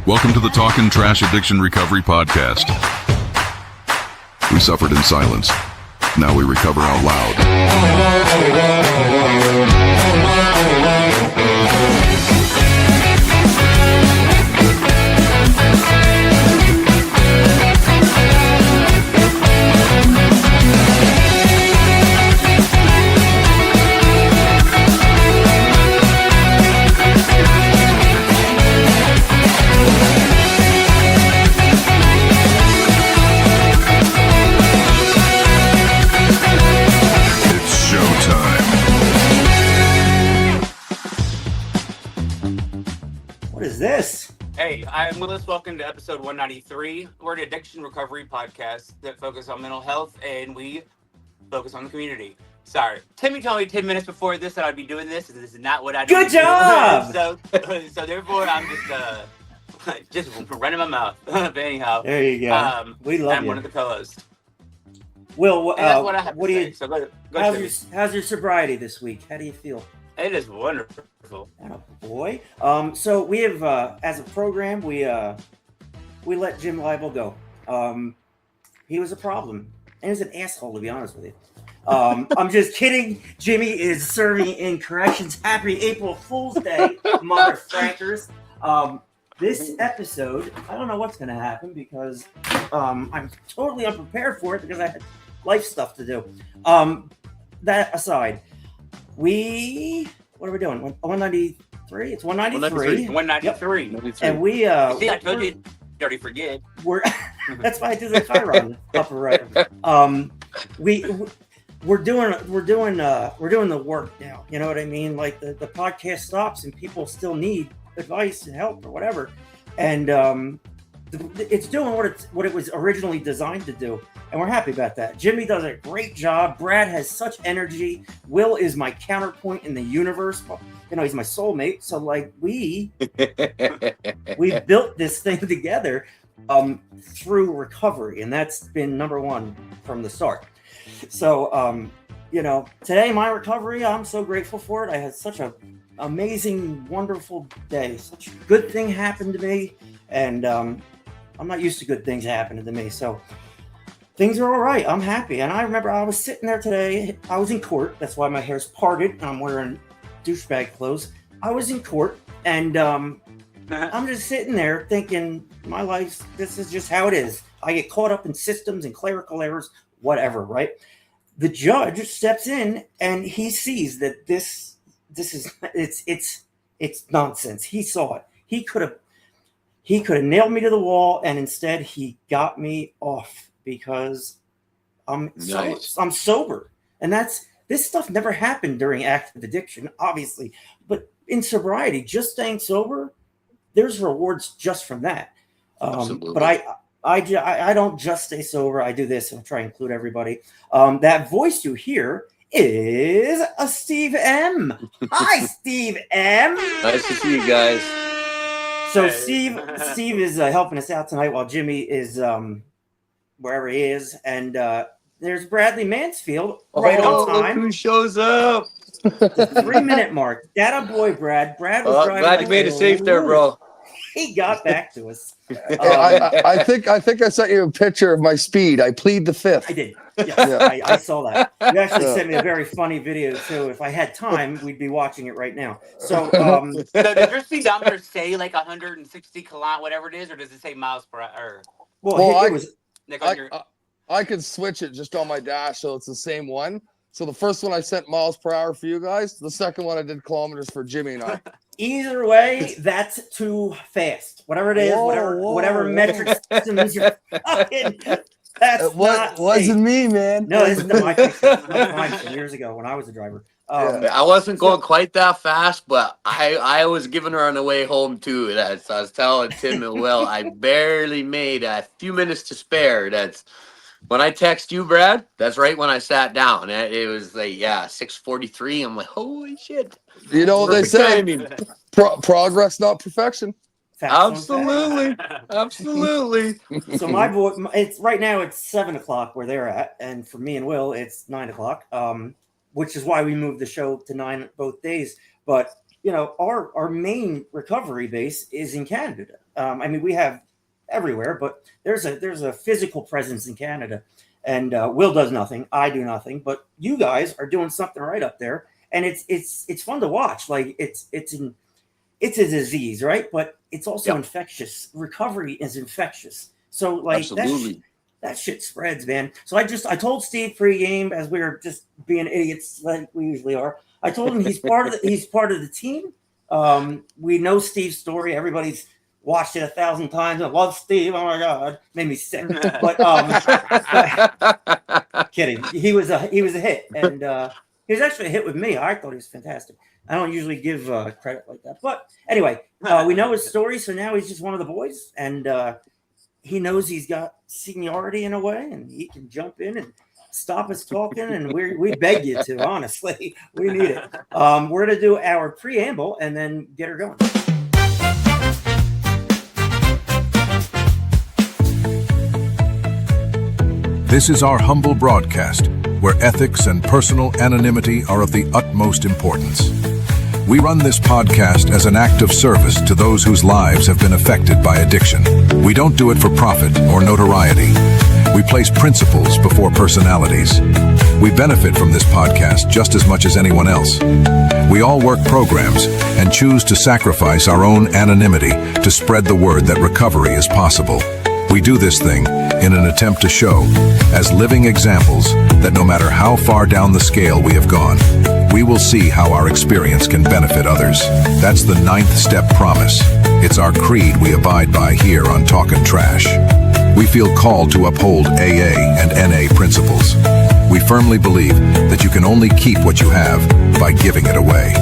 Welcome to the Talkin Trash Addiction Recovery Podcast. We suffered in silence. Now we recover out loud. This? Hey, I'm Willis. Welcome to episode 193. We're an addiction recovery podcast that focuses on mental health, and we focus on the community. Sorry, Timmy told me 10 minutes before this that I'd be doing this, and this is not what I do. Good job! So therefore, I'm just running my mouth. But anyhow, there you go. We love I'm you. one of the co-hosts. Will, what I have what to do say. you? So go how's your sobriety this week? How do you feel? It is wonderful. Oh boy. So we have, as a program, we let Jim Libel go. He was a problem, and he was an asshole, to be honest with you. I'm just kidding. Jimmy is serving in corrections. Happy April Fool's Day, mother frankers. This episode, I don't know what's going to happen because I'm totally unprepared for it because I had life stuff to do. That aside, what are we doing? 193? It's 193. 193. Yep. And we see, I told you already forget. That's why I do the Chiron upper right. We're doing the work now. You know what I mean? Like the podcast stops and people still need advice and help or whatever. And it's doing what it was originally designed to do. And we're happy about that. Jimmy does a great job. Brad has such energy. Will is my counterpoint in the universe. You know, he's my soulmate. So like we built this thing together through recovery. And that's been number one from the start. So, today my recovery, I'm so grateful for it. I had such an amazing, wonderful day. Such a good thing happened to me. And I'm not used to good things happening to me. So things are all right. I'm happy. And I remember I was sitting there today. I was in court. That's why my hair's parted and I'm wearing douchebag clothes. I was in court and I'm just sitting there thinking my life, this is just how it is. I get caught up in systems and clerical errors, whatever, right? The judge steps in and he sees that this is it's nonsense. He saw it. He could have nailed me to the wall and instead he got me off. Because I'm sober, and this stuff never happened during active addiction, obviously. But in sobriety, just staying sober, there's rewards just from that. But I don't just stay sober. I do this, and I try to include everybody. That voice you hear is a Steve M. Hi, Steve M. Nice to see you guys. So Steve is helping us out tonight while Jimmy is wherever he is, and there's Bradley Mansfield right on time. Look who shows up? The 3-minute mark. That a boy, Brad. Brad was driving. Glad you made it safe there, bro. He got back to us. I think I sent you a picture of my speed. I plead the fifth. I did. Yes, yeah. I saw that. You actually sent me a very funny video too. If I had time, we'd be watching it right now. So, does your speedometer say like 160 kilometers, whatever it is, or does it say miles per hour? Well, it was. I can switch it just on my dash, so it's the same one. So the first one I sent miles per hour for you guys. The second one I did kilometers for Jimmy and I. Either way, that's too fast. Whatever it is, whatever metric systems you're fucking. That's not. Wasn't me, man. No, this is my from years ago when I was a driver. I wasn't going quite that fast, but I was giving her on the way home too. I was telling Tim and Will, I barely made a few minutes to spare. That's when I text you, Brad. That's right when I sat down. It was like 6:43. I'm like, holy shit! You know what they say? Progress, not perfection. Absolutely. So my boy, it's right now. It's 7:00 where they're at, and for me and Will, it's 9:00. Which is why we moved the show to 9 both days. But our main recovery base is in Canada. I mean, we have everywhere, but there's a physical presence in Canada, and Will does nothing, I do nothing, but you guys are doing something right up there, and it's fun to watch. Like it's a disease, right? But it's also infectious. Recovery is infectious. So like Absolutely. that shit spreads, man. So I told Steve pregame, as we were just being idiots like we usually are. I told him he's part of the team. We know Steve's story. Everybody's watched it 1,000 times. I love Steve. Oh my God, made me sick. But kidding. He was a hit, and he was actually a hit with me. I thought he was fantastic. I don't usually give credit like that, but anyway, we know his story. So now he's just one of the boys, and he knows he's got seniority in a way, and he can jump in and stop us talking. And we beg you to, honestly, we need it. We're gonna do our preamble and then get her going. This is our humble broadcast, where ethics and personal anonymity are of the utmost importance. We run this podcast as an act of service to those whose lives have been affected by addiction. We don't do it for profit or notoriety. We place principles before personalities. We benefit from this podcast just as much as anyone else. We all work programs and choose to sacrifice our own anonymity to spread the word that recovery is possible. We do this thing in an attempt to show, as living examples, that no matter how far down the scale we have gone, we will see how our experience can benefit others. That's the 9th step promise. It's our creed we abide by here on Talkin' Trash. We feel called to uphold AA and NA principles. We firmly believe that you can only keep what you have by giving it away.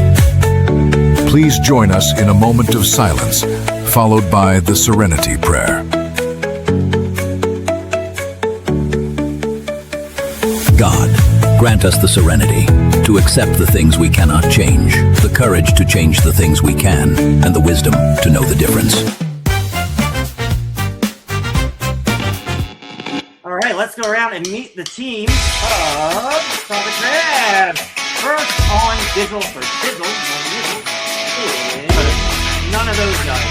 Please join us in a moment of silence, followed by the Serenity Prayer. God, grant us the serenity to accept the things we cannot change, the courage to change the things we can, and the wisdom to know the difference. All right, let's go around and meet the team of Talkin' Trash. First on Dizzle for Dizzle is none of those guys.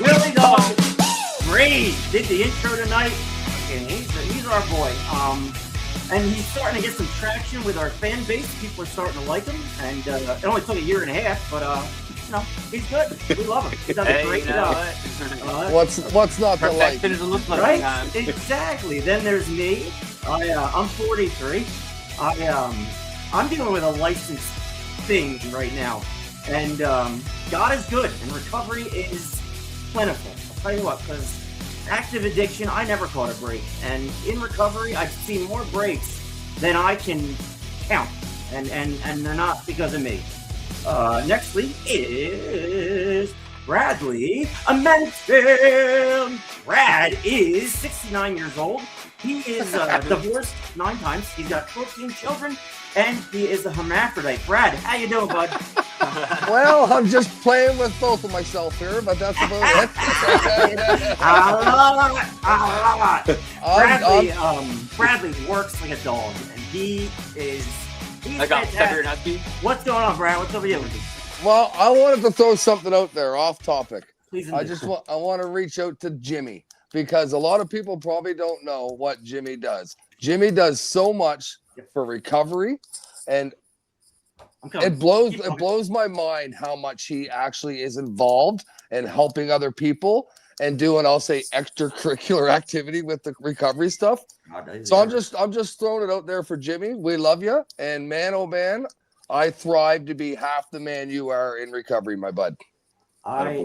Willie Dog. Great. Did the intro tonight. And he's our boy. And he's starting to get some traction with our fan base. People are starting to like him. And it only took a year and a half, but he's good. We love him. He does a great job. What's not to like? Perfection is a look like Right? sometimes. Exactly. Then there's me. I'm 43. I'm dealing with a license thing right now. And God is good. And recovery is plentiful. I'll tell you what, because active addiction, I never caught a break. And in recovery, I've seen more breaks than I can count. And they're not because of me. Next week is Bradley Mansfield. Brad is 69 years old. He is divorced 9 times. He's got 14 children, and he is a hermaphrodite. Brad, how you doing, bud? Well, I'm just playing with both of myself here, but that's about it. I love it. Bradley works like a dog, and he's Like a fantastic. Siberian Husky. What's going on, Brad? What's up with you? Well, I wanted to throw something out there off topic. Please. I want to reach out to Jimmy, because a lot of people probably don't know what Jimmy does. Jimmy does so much for recovery, and it blows my mind how much he actually is involved in helping other people and doing, I'll say, extracurricular activity with the recovery stuff. So I'm just throwing it out there for Jimmy. We love you, and man, oh man, I thrive to be half the man you are in recovery, my bud. I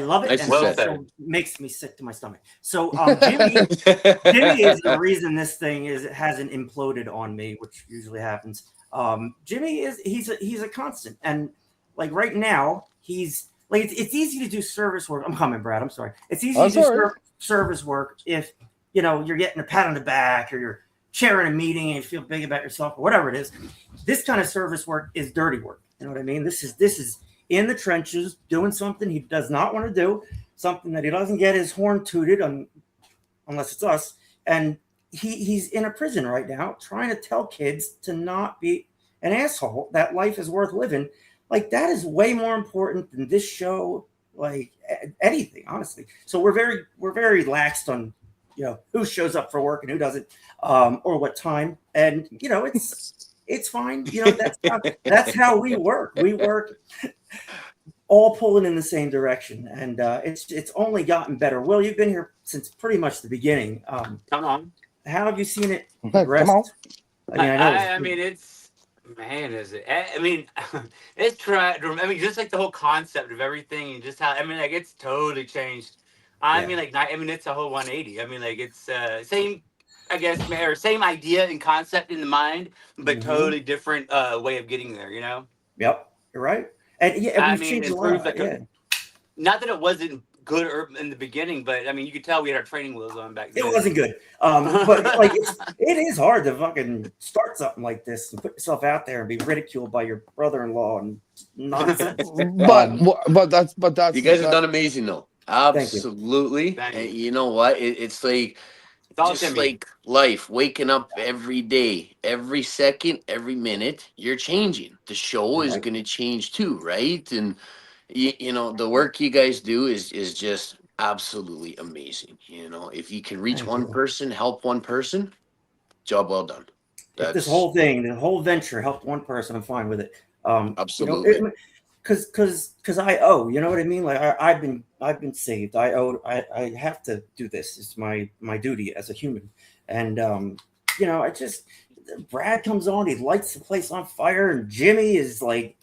love it, Nice and to it say. also makes me sick to my stomach. So Jimmy is the reason this thing hasn't imploded on me, which usually happens. Jimmy he's a constant, and like right now he's like it's easy to do service work. I'm coming, Brad. I'm sorry. It's easy to do service work if you're getting a pat on the back or you're chairing a meeting and you feel big about yourself or whatever it is. This kind of service work is dirty work. You know what I mean? This is in the trenches doing something he does not want to do, something that he doesn't get his horn tooted unless it's us. And he's in a prison right now trying to tell kids to not be an asshole, that life is worth living. Like, that is way more important than this show, like anything, honestly. So we're very laxed on, who shows up for work and who doesn't, or what time. And it's fine. That's how we work. We work all pulling in the same direction, and it's only gotten better. Will, you've been here since pretty much the beginning. Come on. How have you seen it progress? Come on. I mean, it's, man, is it? I mean, it's tried. I mean, just like the whole concept of everything, and just how, I mean, like, it's totally changed. I mean, like, I mean, it's a whole 180. I mean, like, it's same, I guess, or same idea and concept in the mind, but totally different way of getting there. Yep, you're right. And I mean, it proves like not that it wasn't good in the beginning, but I mean, you could tell we had our training wheels on back then. It wasn't good, but like it is hard to fucking start something like this and put yourself out there and be ridiculed by your brother-in-law and nonsense. but that's you guys have done amazing though. Absolutely. Thank you. And you know what? It's like just like life, waking up every day, every second, every minute, you're changing. The show is going to change too, right? And you know, the work you guys do is just absolutely amazing. You know, if you can reach one person, help one person, job well done. If this whole thing, the whole venture helped one person, I'm fine with it. Absolutely. Because I owe, you know what I mean? Like I've been saved. I have to do this. It's my duty as a human. And I just, Brad comes on, he lights the place on fire, and Jimmy is like,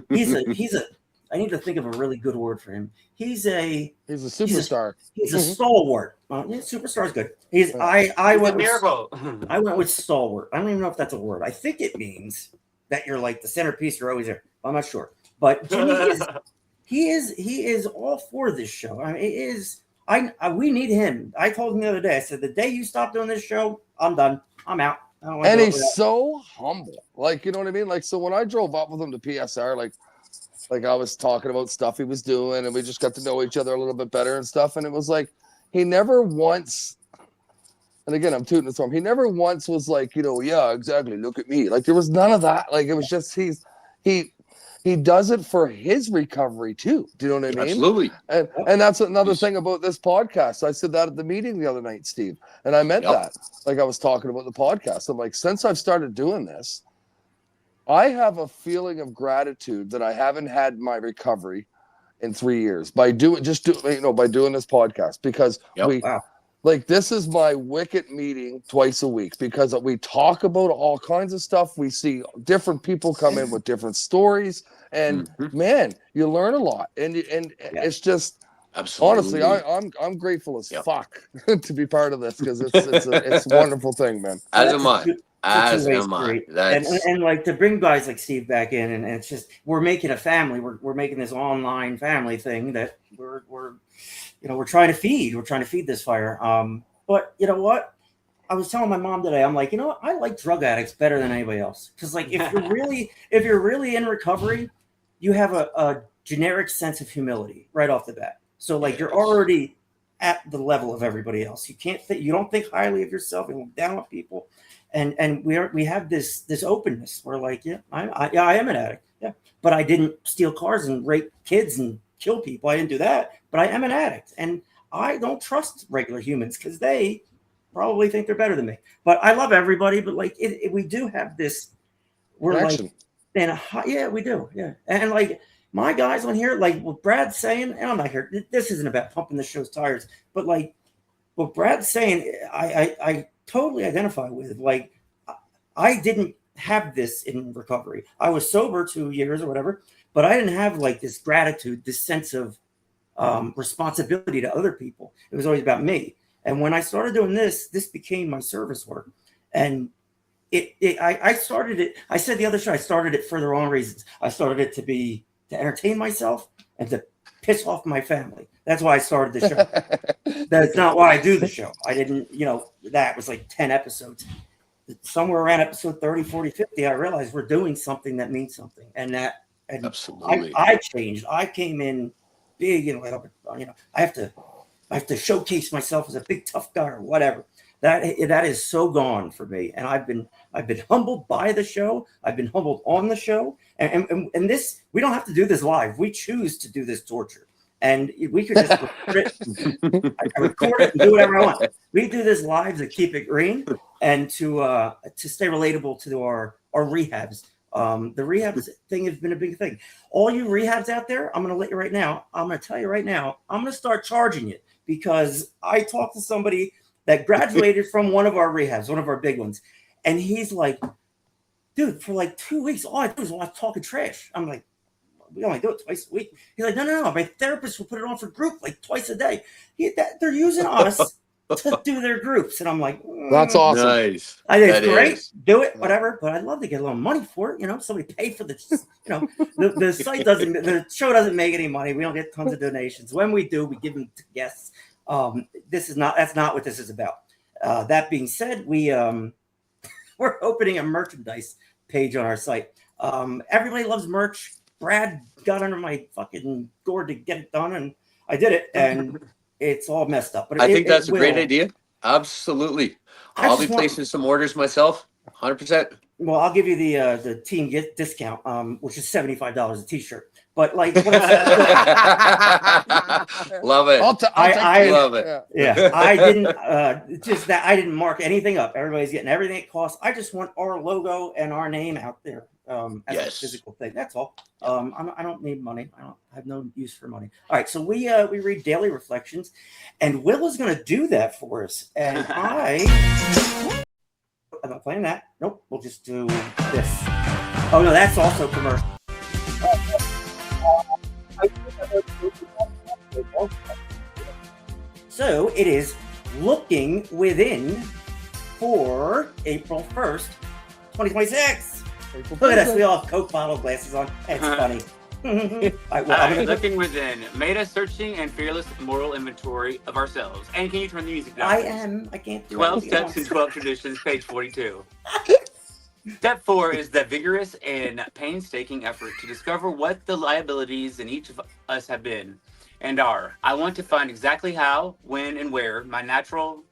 he's a I need to think of a really good word for him. He's a superstar. He's a stalwart. Superstar is good. I went with stalwart. I don't even know if that's a word. I think it means that you're like the centerpiece. You're always there. I'm not sure. But Jimmy he is all for this show. I mean, it is. We need him. I told him the other day. I said, the day you stop doing this show, I'm done. I'm out. And he's so humble. Like, you know what I mean? Like, so when I drove up with him to PSR, like I was talking about stuff he was doing, and we just got to know each other a little bit better and stuff. And it was like, he never once, and again, I'm tooting this for him, he never once was like, yeah, exactly, look at me. Like, there was none of that. Like, it was just, he does it for his recovery too. Do you know what I mean? Absolutely. And that's another thing about this podcast. I said that at the meeting the other night, Steve, and I meant that. Like, I was talking about the podcast. I'm like, since I've started doing this, I have a feeling of gratitude that I haven't had my recovery in 3 years by doing this podcast, because this is my wicked meeting twice a week, because we talk about all kinds of stuff. We see different people come in with different stories, and man, you learn a lot, and it's just absolutely. Honestly, I'm grateful as fuck to be part of this, because it's a wonderful thing, man. As am I. As am I. And like, to bring guys like Steve back in, and it's just, we're making a family. We're making this online family thing that we're trying to feed. We're trying to feed this fire. But you know what? I was telling my mom today, I'm like, I like drug addicts better than anybody else, because like, if you're really in recovery, you have a generic sense of humility right off the bat. So like, you're already at the level of everybody else. You don't think highly of yourself. You look down on people. And we have this openness. We're like, I am an addict. Yeah. But I didn't steal cars and rape kids and kill people. I didn't do that. But I am an addict. And I don't trust regular humans, because they probably think they're better than me. But I love everybody. But like, we do have this. We're connection. We do. Yeah. And like, my guys on here, like what Brad's saying, and I'm not here. This isn't about pumping the show's tires, but like what Brad's saying, I totally identify with. Like, I didn't have this in recovery. I was sober 2 years or whatever, but I didn't have like this gratitude, this sense of responsibility to other people. It was always about me. And when I started doing this became my service work. And I started it. I said the other show, I started it for the wrong reasons. I started it to entertain myself and to piss off my family. That's why I started the show. That's not why I do the show. I didn't, that was like 10 episodes. Somewhere around episode 30, 40, 50, I realized we're doing something that means something. And absolutely. I changed. I came in big, I have to showcase myself as a big tough guy or whatever. That is so gone for me. And I've been humbled by the show. I've been humbled on the show. And this, we don't have to do this live. We choose to do this torture. And we could just record it. I record it and do whatever I want. We do this live to keep it green and to stay relatable to our rehabs. The rehabs thing has been a big thing. All you rehabs out there, I'm going to let you right now. I'm going to tell you right now. I'm going to start charging you because I talked to somebody that graduated from one of our rehabs, one of our big ones, and he's like, "Dude, for like 2 weeks, all I do is watch talking trash." I'm like, "We only do it twice a week." He's like, no. My therapist will put it on for group like twice a day. They're using us to do their groups. And I'm like, That's awesome. Nice. I think it's That great. is. Do it, whatever. But I'd love to get a little money for it. Somebody pay for the, the site the show doesn't make any money. We don't get tons of donations. When we do, we give them to guests. That's not what this is about. That being said, we're opening a merchandise page on our site. Everybody loves merch. Brad got under my fucking door to get it done, and I did it, and it's all messed up. But I think that's a great idea. Absolutely. I'll be placing some orders myself. 100%. Well, I'll give you the team discount, which is $75 a t-shirt. But like, Love it. I love it. Yeah, I didn't just that I didn't mark anything up. Everybody's getting everything it costs. I just want our logo and our name out there as a physical thing. That's all. I don't need money. I have no use for money. All right, so we read daily reflections, and Will is going to do that for us. And I'm not playing that. Nope, we'll just do this. Oh no, that's also commercial. So it is looking within for April 1st, 2026. Look at us. We all have Coke bottle glasses on. That's funny. All right, looking within, made a searching and fearless moral inventory of ourselves. And can you turn the music down? I can't do 12 Steps and 12 Traditions, page 42. Step 4 is the vigorous and painstaking effort to discover what the liabilities in each of us have been and are. I want to find exactly how, when, and where my natural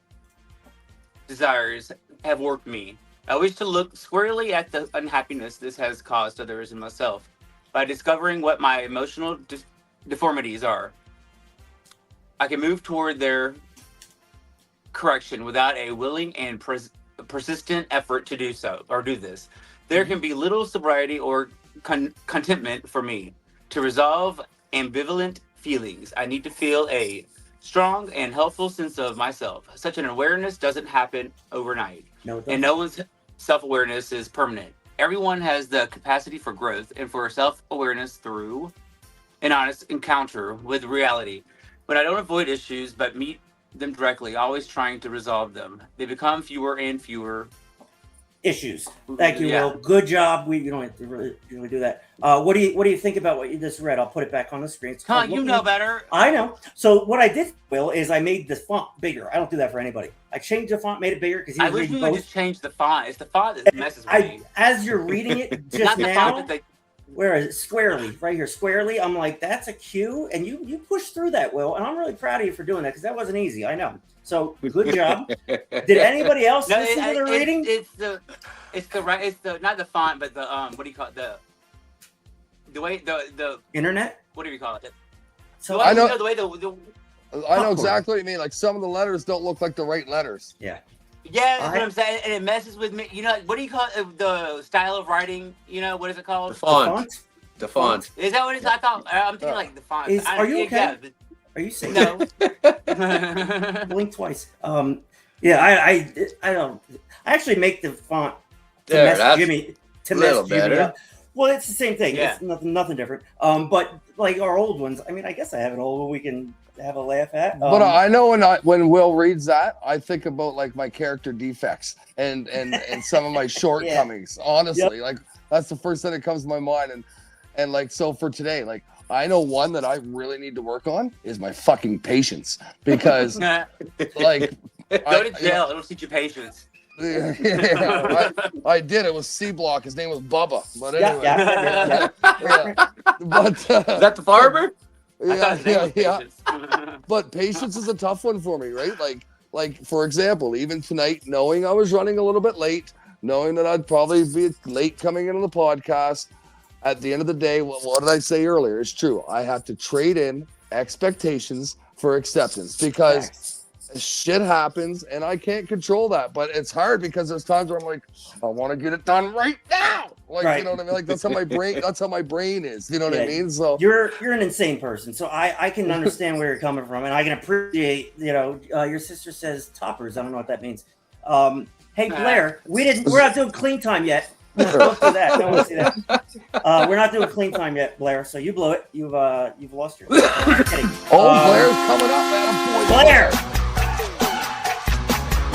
desires have warped me. I wish to look squarely at the unhappiness this has caused others and myself by discovering what my emotional deformities are. I can move toward their correction without a willing and persistent effort to do so or do this. There can be little sobriety or contentment for me to resolve ambivalent feelings. I need to feel a strong and healthful sense of myself. Such an awareness doesn't happen overnight, and no one's self-awareness is permanent. Everyone has the capacity for growth and for self-awareness through an honest encounter with reality. When I don't avoid issues but meet them directly, always trying to resolve them, they become fewer and fewer issues. Thank you, Will. Good job. You don't have to really do that. What do you think about what you just read? I'll put it back on the screen. You know better. I know. So what I did, Will, is I made the font bigger. I don't do that for anybody. I changed the font, made it bigger because I wish we would just change the font. It's the font that messes with me. As you're reading it just now, where is it? Squarely, right here, squarely. I'm like, that's a Q, and you pushed through that, Will, and I'm really proud of you for doing that because that wasn't easy. I know. So good job. Did anybody else listen to the reading? It's not the font, but the what do you call it? The way the internet. What do you call it? So I know the way I know exactly what you mean. Like some of the letters don't look like the right letters. Yeah. Yeah, that's what I'm saying, and it messes with me. You know, what do you call it? The style of writing? You know, what is it called? The font. The font. Is that what it is? I thought I'm thinking like the font. Are you okay? Yeah, are you saying no? Blink twice. Yeah, I don't. I actually make the font to mess Jimmy up. Well, it's the same thing. Yeah. It's nothing different. But like our old ones, I mean, I guess I have an old one we can have a laugh at. But I know when Will reads that, I think about like my character defects and some of my shortcomings. Yeah. Honestly, like that's the first thing that comes to my mind. And like so for today, like I know one that I really need to work on is my fucking patience because like go to jail. It'll teach you patience. Yeah, I did. It was C Block. His name was Bubba. But anyway, yeah. But is that the farmer? Yeah. But patience is a tough one for me, right? Like for example, even tonight, knowing I was running a little bit late, knowing that I'd probably be late coming into the podcast. At the end of the day, what did I say earlier? It's true. I have to trade in expectations for acceptance because shit happens and I can't control that. But it's hard because there's times where I'm like, I want to get it done right now. Like, you know what I mean? Like that's how my brain is. You know what I mean? So you're an insane person. So I can understand where you're coming from, and I can appreciate, your sister says toppers. I don't know what that means. Hey Blair, we're not doing clean time yet. Don't do that. Don't want to see that. We're not doing clean time yet, Blair. So you blow it. You've lost your. Blair's coming up, man. Blair.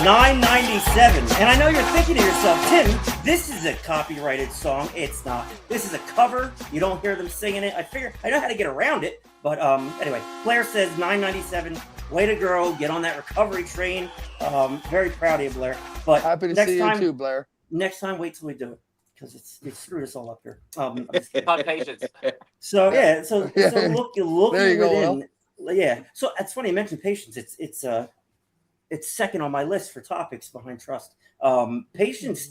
997. And I know you're thinking to yourself, Tim, this is a copyrighted song. It's not. This is a cover. You don't hear them singing it. I know how to get around it. But anyway, Blair says 997. Way to go. Get on that recovery train. Very proud of you, Blair. But happy to see you too, Blair. Next time, wait till we do it. Because it screwed us all up here. Patience. So look there you go. Yeah. So it's funny you mentioned patience. It's second on my list for topics behind trust. Patience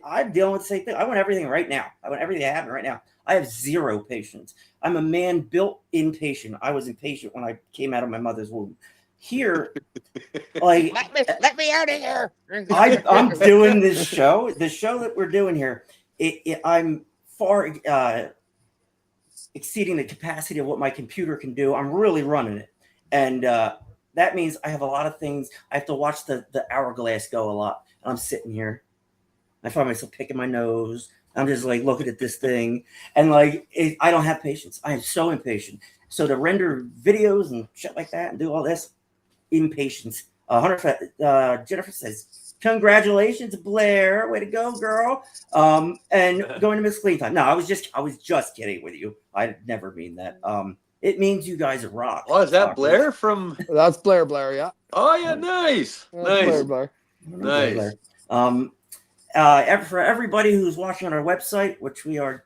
I'm dealing with the same thing. I want everything right now. I want everything to happen right now. I have zero patience. I'm a man built impatient. I was impatient when I came out of my mother's womb. Here, like let me out of here. I'm doing this show. The show that we're doing here, I'm far exceeding the capacity of what my computer can do. I'm really running it, and that means I have a lot of things. I have to watch the hourglass go a lot. And I'm sitting here. I find myself picking my nose. I'm just like looking at this thing, and I don't have patience. I am so impatient. So to render videos and shit like that and do all this, impatience. Jennifer says, "Congratulations, Blair! Way to go, girl!" And going to Miss Clean Time. No, I was just kidding with you. I never mean that. It means you guys are rock. Oh, is that Blair from? That's Blair, yeah. Oh yeah, nice. Blair. Nice. For everybody who's watching on our website, which we're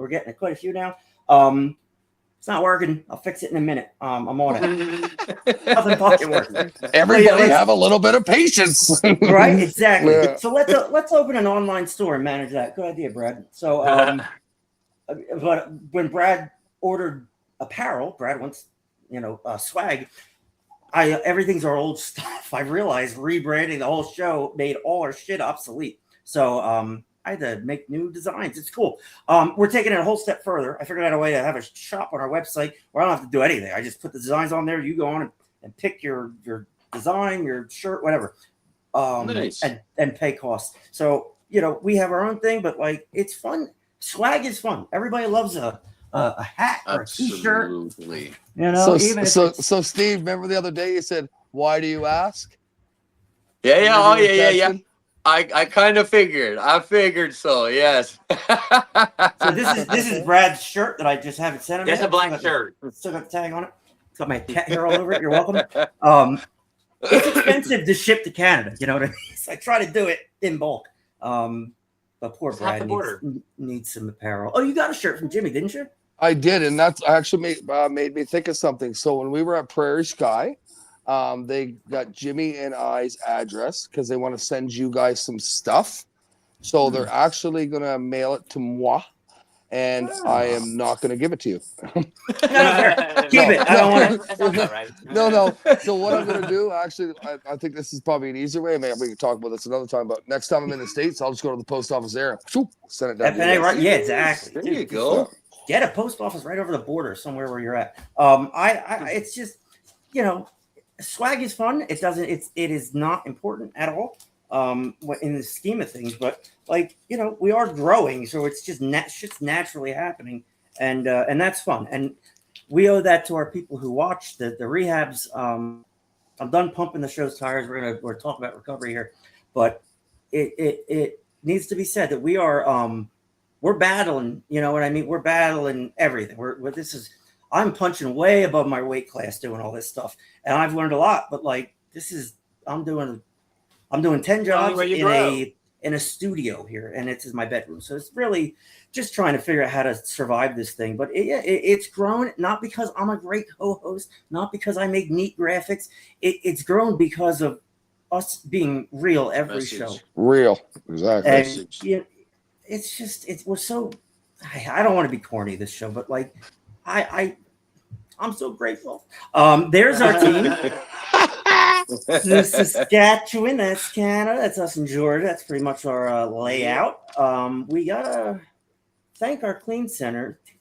getting quite a few now. It's not working. I'll fix it in a minute. I'm on it. Nothing fucking works. Everybody have a little bit of patience. Right? Exactly. Yeah. So let's open an online store and manage that. Good idea, Brad. So but when Brad ordered apparel, Brad wants, swag. Everything's our old stuff. I realized rebranding the whole show made all our shit obsolete. So I had to make new designs. It's cool. We're taking it a whole step further. I figured out a way to have a shop on our website where I don't have to do anything. I just put the designs on there. You go on and pick your design, your shirt, whatever, Nice. and pay costs. So we have our own thing, but it's fun. Swag is fun. Everybody loves a hat or a t-shirt. Absolutely. So Steve, remember the other day you said, "Why do you ask?" Yeah. Oh yeah. I kind of figured. I figured so. Yes. So this is Brad's shirt that I just haven't sent him. That's yet. a black shirt. Still got the tag on it. It's got my cat hair all over it. You're welcome. It's expensive to ship to Canada. You know what I mean? So I try to do it in bulk. But poor Brad needs some apparel. Oh, you got a shirt from Jimmy, didn't you? I did, and that's actually made me think of something. So when we were at Prairie Sky, they got Jimmy and I's address because they want to send you guys some stuff. So they're actually going to mail it to moi, and I am not going to give it to you. Keep it. I don't want to. No. So what I'm going to do, actually, I think this is probably an easier way. Maybe we can talk about this another time. But next time I'm in the States, I'll just go to the post office there. Send it down. Yeah, exactly. There you go. Get a post office right over the border, somewhere where you're at. It's just, swag is fun. It is not important at all. In the scheme of things, but we are growing, so it's just shit's naturally happening, and that's fun, and we owe that to our people who watch the rehabs. I'm done pumping the show's tires. We're talking about recovery here, but it needs to be said that we're battling. You know what I mean? We're battling everything. I'm punching way above my weight class doing all this stuff, and I've learned a lot. But I'm doing 10 jobs in a studio here, and it's my bedroom. So it's really just trying to figure out how to survive this thing. But it's grown, not because I'm a great co-host, not because I make neat graphics. It's grown because of us being real every Message. show. Real, exactly. And it's just we're so. I don't want to be corny this show, but like I'm so grateful. There's our team. Saskatchewan, that's Canada. That's us in Georgia. That's pretty much our layout. We gotta thank our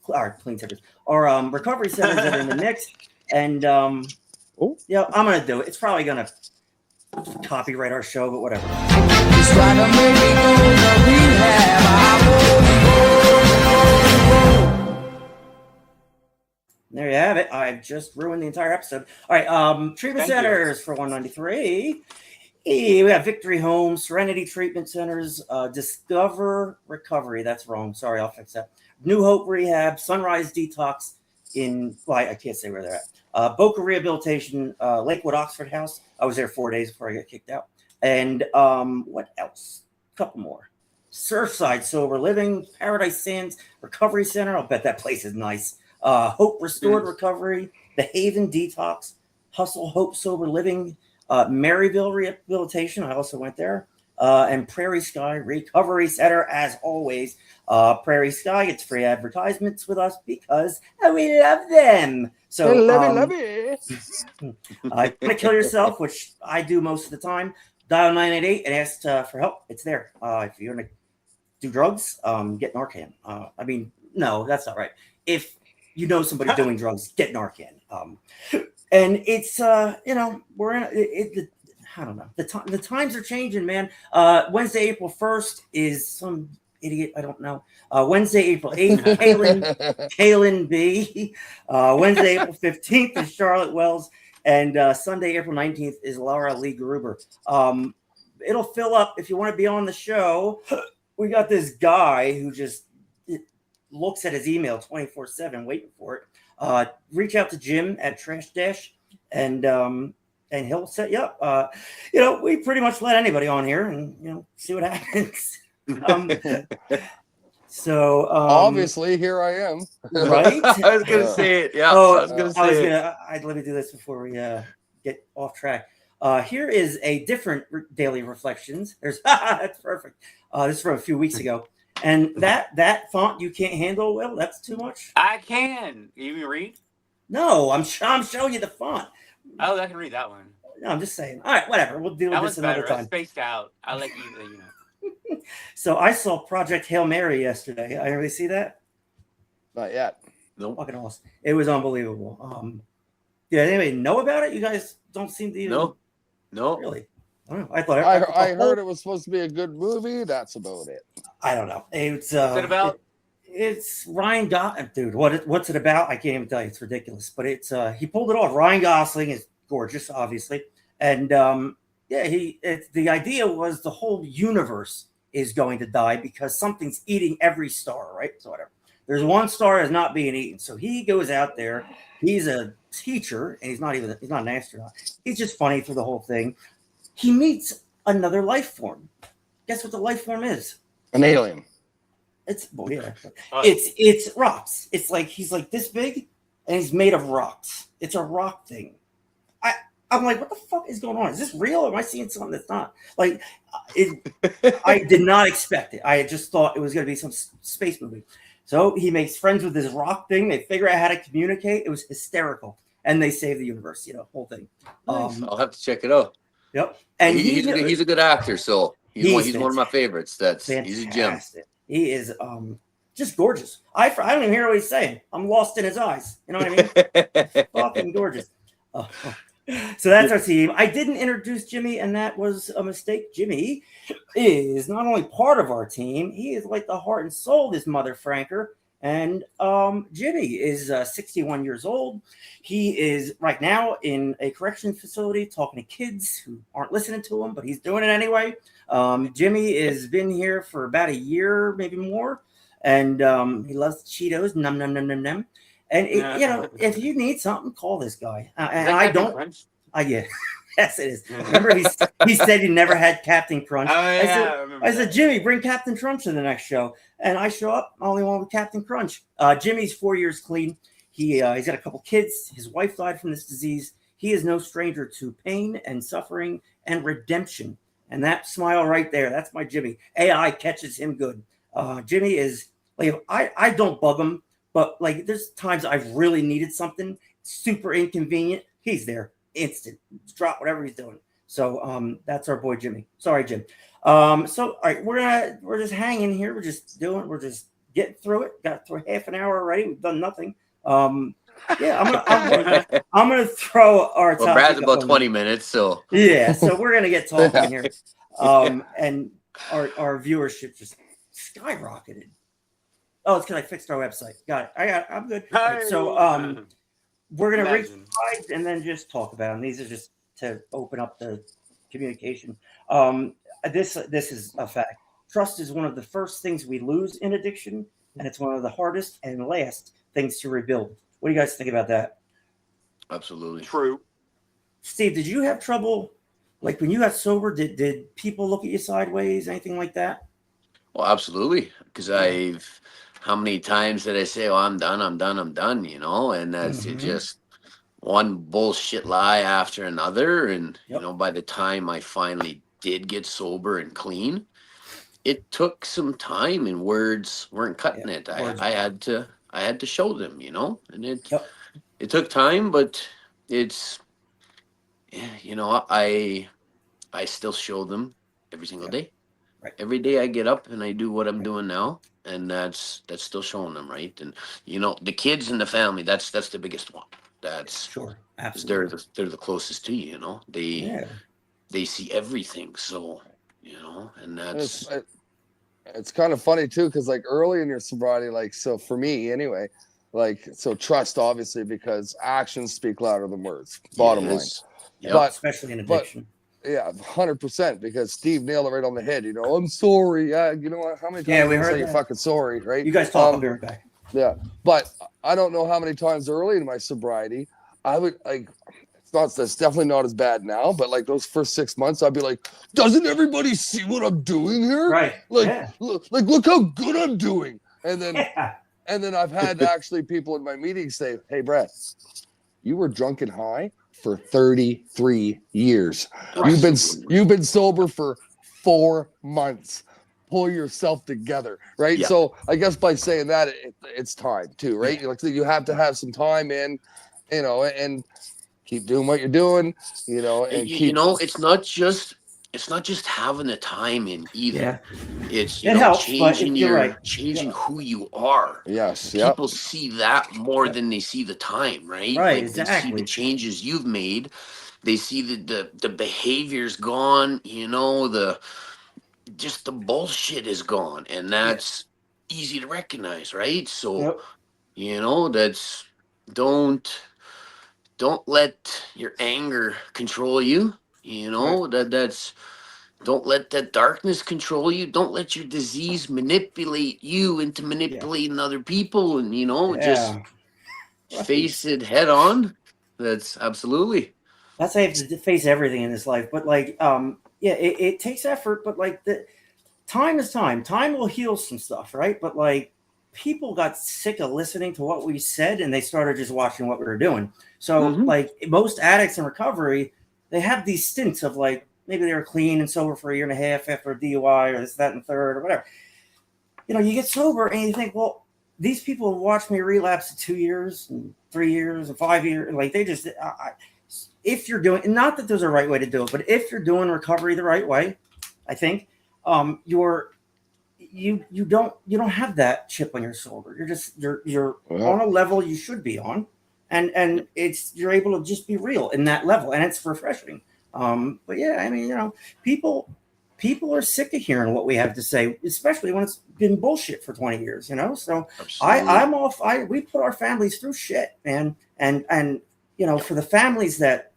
our recovery centers that are in the mix. And yeah, I'm gonna do it. It's probably gonna copyright our show, but whatever. There you have it. I've just ruined the entire episode. All right, treatment centers for 193. We have Victory Home, Serenity Treatment Centers, Discover Recovery. That's wrong. Sorry, I'll fix that. New Hope Rehab, Sunrise Detox I can't say where they're at. Boca Rehabilitation, Lakewood Oxford House. I was there 4 days before I got kicked out. And what else? A couple more. Surfside Sober Living, Paradise Sands Recovery Center. I'll bet that place is nice. Hope Restored Recovery, The Haven Detox, Hustle Hope Sober Living, Maryville Rehabilitation. I also went there. And Prairie Sky Recovery Center, as always. Prairie Sky gets free advertisements with us because we love them. So, love it. You want to kill yourself, which I do most of the time. Dial 988 and ask for help. It's there. If you're going to do drugs, get Narcan. No, that's not right. If you know somebody doing drugs, get Narcan. And it's we're in it. I don't know. The times are changing, man. Wednesday, April 1st is some idiot. I don't know. Wednesday, April 8th, Kaylin B. Wednesday, April 15th is Charlotte Wells. And Sunday, April 19th is Laura Lee Gruber. It'll fill up if you want to be on the show. We got this guy who just looks at his email 24/7 waiting for it. Reach out to Jim at Trash Dash and he'll set you up. We pretty much let anybody on here and see what happens. So obviously here I am. Right? I was gonna say it. Yeah. Let me do this before we get off track. Here is a different daily reflections. That's perfect. This is from a few weeks ago. And that font you can't handle, Will, that's too much. I can. You read? No, I'm showing you the font. Oh, I can read that one. No, I'm just saying. All right, whatever. We'll deal with this another time. Spaced out. I'll let you know. So I saw Project Hail Mary yesterday. I really see that? Not yet. Nope. Fucking awesome. It was unbelievable. Did anybody know about it? You guys don't seem to even. No. Really? I don't know. I thought I heard it was supposed to be a good movie. That's about it. I don't know. What's it about? It's Ryan Gosling, dude. What's it about? I can't even tell you. It's ridiculous, but it's he pulled it off. Ryan Gosling is gorgeous, obviously, and the idea was the whole universe is going to die because something's eating every star, right? So whatever. There's one star that's not being eaten, so he goes out there. He's a teacher, and he's not an astronaut. He's just funny through the whole thing. He meets another life form. Guess what the life form is? An alien. It's rocks. It's like he's like this big, and he's made of rocks. It's a rock thing. I'm like, what the fuck is going on? Is this real? Or am I seeing something that's not? Like, I did not expect it. I just thought it was going to be some space movie. So he makes friends with this rock thing. They figure out how to communicate. It was hysterical, and they save the universe. Whole thing. Nice. I'll have to check it out. Yep. And he's a good actor, so he's one of my favorites. He's a gem. He is just gorgeous. I don't even hear what he's saying. I'm lost in his eyes. You know what I mean? Fucking gorgeous. So that's our team. I didn't introduce Jimmy, and that was a mistake. Jimmy is not only part of our team, he is like the heart and soul of this mother franker. And Jimmy is 61 years old. He is right now in a correction facility talking to kids who aren't listening to him, but he's doing it anyway. Jimmy has been here for about a year, maybe more, and he loves Cheetos. Num num num num num. And if you need something, call this guy. And I don't. Yeah, yes, it is. Remember, he said he never had Captain Crunch. Oh, yeah, I said, Jimmy, bring Captain Crunch to the next show. And I show up, only one with Captain Crunch. Jimmy's 4 years clean. He's got a couple kids. His wife died from this disease. he is no stranger to pain and suffering and redemption. And that smile right there, that's my Jimmy. AI catches him good. Jimmy is like, I don't bug him, but like there's times I've really needed something super inconvenient. He's there, instant, drop whatever he's doing. So that's our boy Jimmy. Sorry, Jim. So all right, we're just hanging here. We're just getting through it. Got through half an hour already. We've done nothing. Yeah, I'm gonna throw our Well, topic Brad's about on. 20 minutes, so Yeah, so we're gonna get talking here, and our viewership just skyrocketed. Oh, it's because I fixed our website. Got it. I'm good. All right, so we're gonna read slides and then just talk about them. These are just to open up the communication. This is a fact. Trust is one of the first things we lose in addiction, and it's one of the hardest and last things to rebuild. What do you guys think about that? absolutely True. Steve, did you have trouble, like when you got sober? Did people look at you sideways, anything like that? Well, absolutely, because how many times did I say, "Oh, I'm done, I'm done, I'm done," and that's it, just one bullshit lie after another. And by the time I finally did get sober and clean, it took some time, and words weren't cutting it. I had to show them, and it took time, but it's I still show them every single day. Right. Every day I get up and I do what I'm doing now, and that's still showing them, right? And the kids and the family, that's the biggest one. That's Sure, 'cause absolutely. they're the closest to you, they see everything. So and that's It's kind of funny too, because like early in your sobriety, like so for me anyway, like so trust obviously because actions speak louder than words. Bottom line, Yep. but especially in addiction. yeah, 100% because Steve nailed it right on the head. I'm sorry. Yeah, you know what? How many times Yeah, we did I heard say you're that. fucking sorry, right? You guys talk. I'll be right back. Yeah, but I don't know how many times early in my sobriety I would like. It's definitely not as bad now, but like those first 6 months, I'd be like, "Doesn't everybody see what I'm doing here? Right. Like, Yeah. look how good I'm doing." And then, Yeah. and then I've had actually people in my meetings say, "Hey, Brett, you were drunk and high for 33 years. Right. You've been sober for 4 months. Pull yourself together," right? Yeah. So I guess by saying that, it's time too, right? Yeah. Like you have to have some time in, and keep doing what you're doing, and keep. It's not just having the time in either. Yeah. It's It helps, but changing you're right. changing who you are. Yes. Yep. People see that more than they see the time, right? Right, Like they see the exactly. changes you've made. They see the behavior's gone, just the bullshit is gone, and that's easy to recognize, right? So, Yep. that's don't let your anger control you. That's don't let that darkness control you. Don't let your disease manipulate you into manipulating other people, and just Yeah. face it head on. That's absolutely. That's how you have to face everything in this life. But like, yeah, it takes effort, but like the time is time. Time will heal some stuff, right? But like people got sick of listening to what we said and they started just watching what we were doing. So like most addicts in recovery, they have these stints of like maybe they were clean and sober for a year and a half after a DUI or this, that, and third or whatever. You get sober and you think, well, these people have watched me relapse in 2 years and 3 years and 5 years. Like they just, if you're doing, not that there's a right way to do it, but if you're doing recovery the right way, I think you don't have that chip on your shoulder. You're on a level you should be on, and you're able to just be real in that level, and it's refreshing. But yeah, I mean, people are sick of hearing what we have to say, especially when it's been bullshit for 20 years, So we put our families through shit, man, and for the families that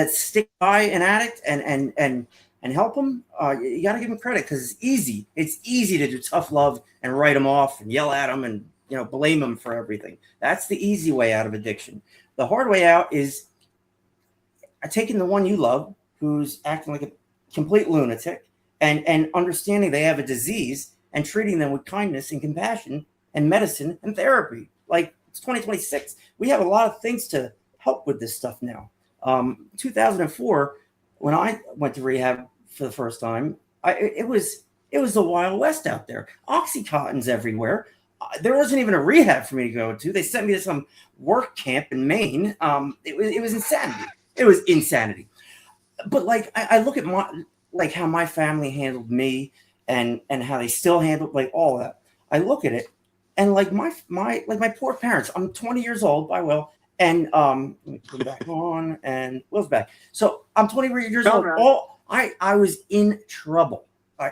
stick by an addict and help them, you got to give them credit because it's easy. It's easy to do tough love and write them off and yell at them and blame them for everything. That's the easy way out of addiction. The hard way out is taking the one you love who's acting like a complete lunatic and understanding they have a disease and treating them with kindness and compassion and medicine and therapy. Like it's 2026. We have a lot of things to help with this stuff now. 2004, when I went to rehab for the first time, it was the Wild West out there. Oxycontin's everywhere. There wasn't even a rehab for me to go to. They sent me to some work camp in Maine. It was insanity. It was insanity. But like I look at how my family handled me and how they still handled like all of that. I look at it and like my poor parents. I'm 20 years old by Will, and let me put it back on, and Will's back. So I'm 20 years old. I was in trouble.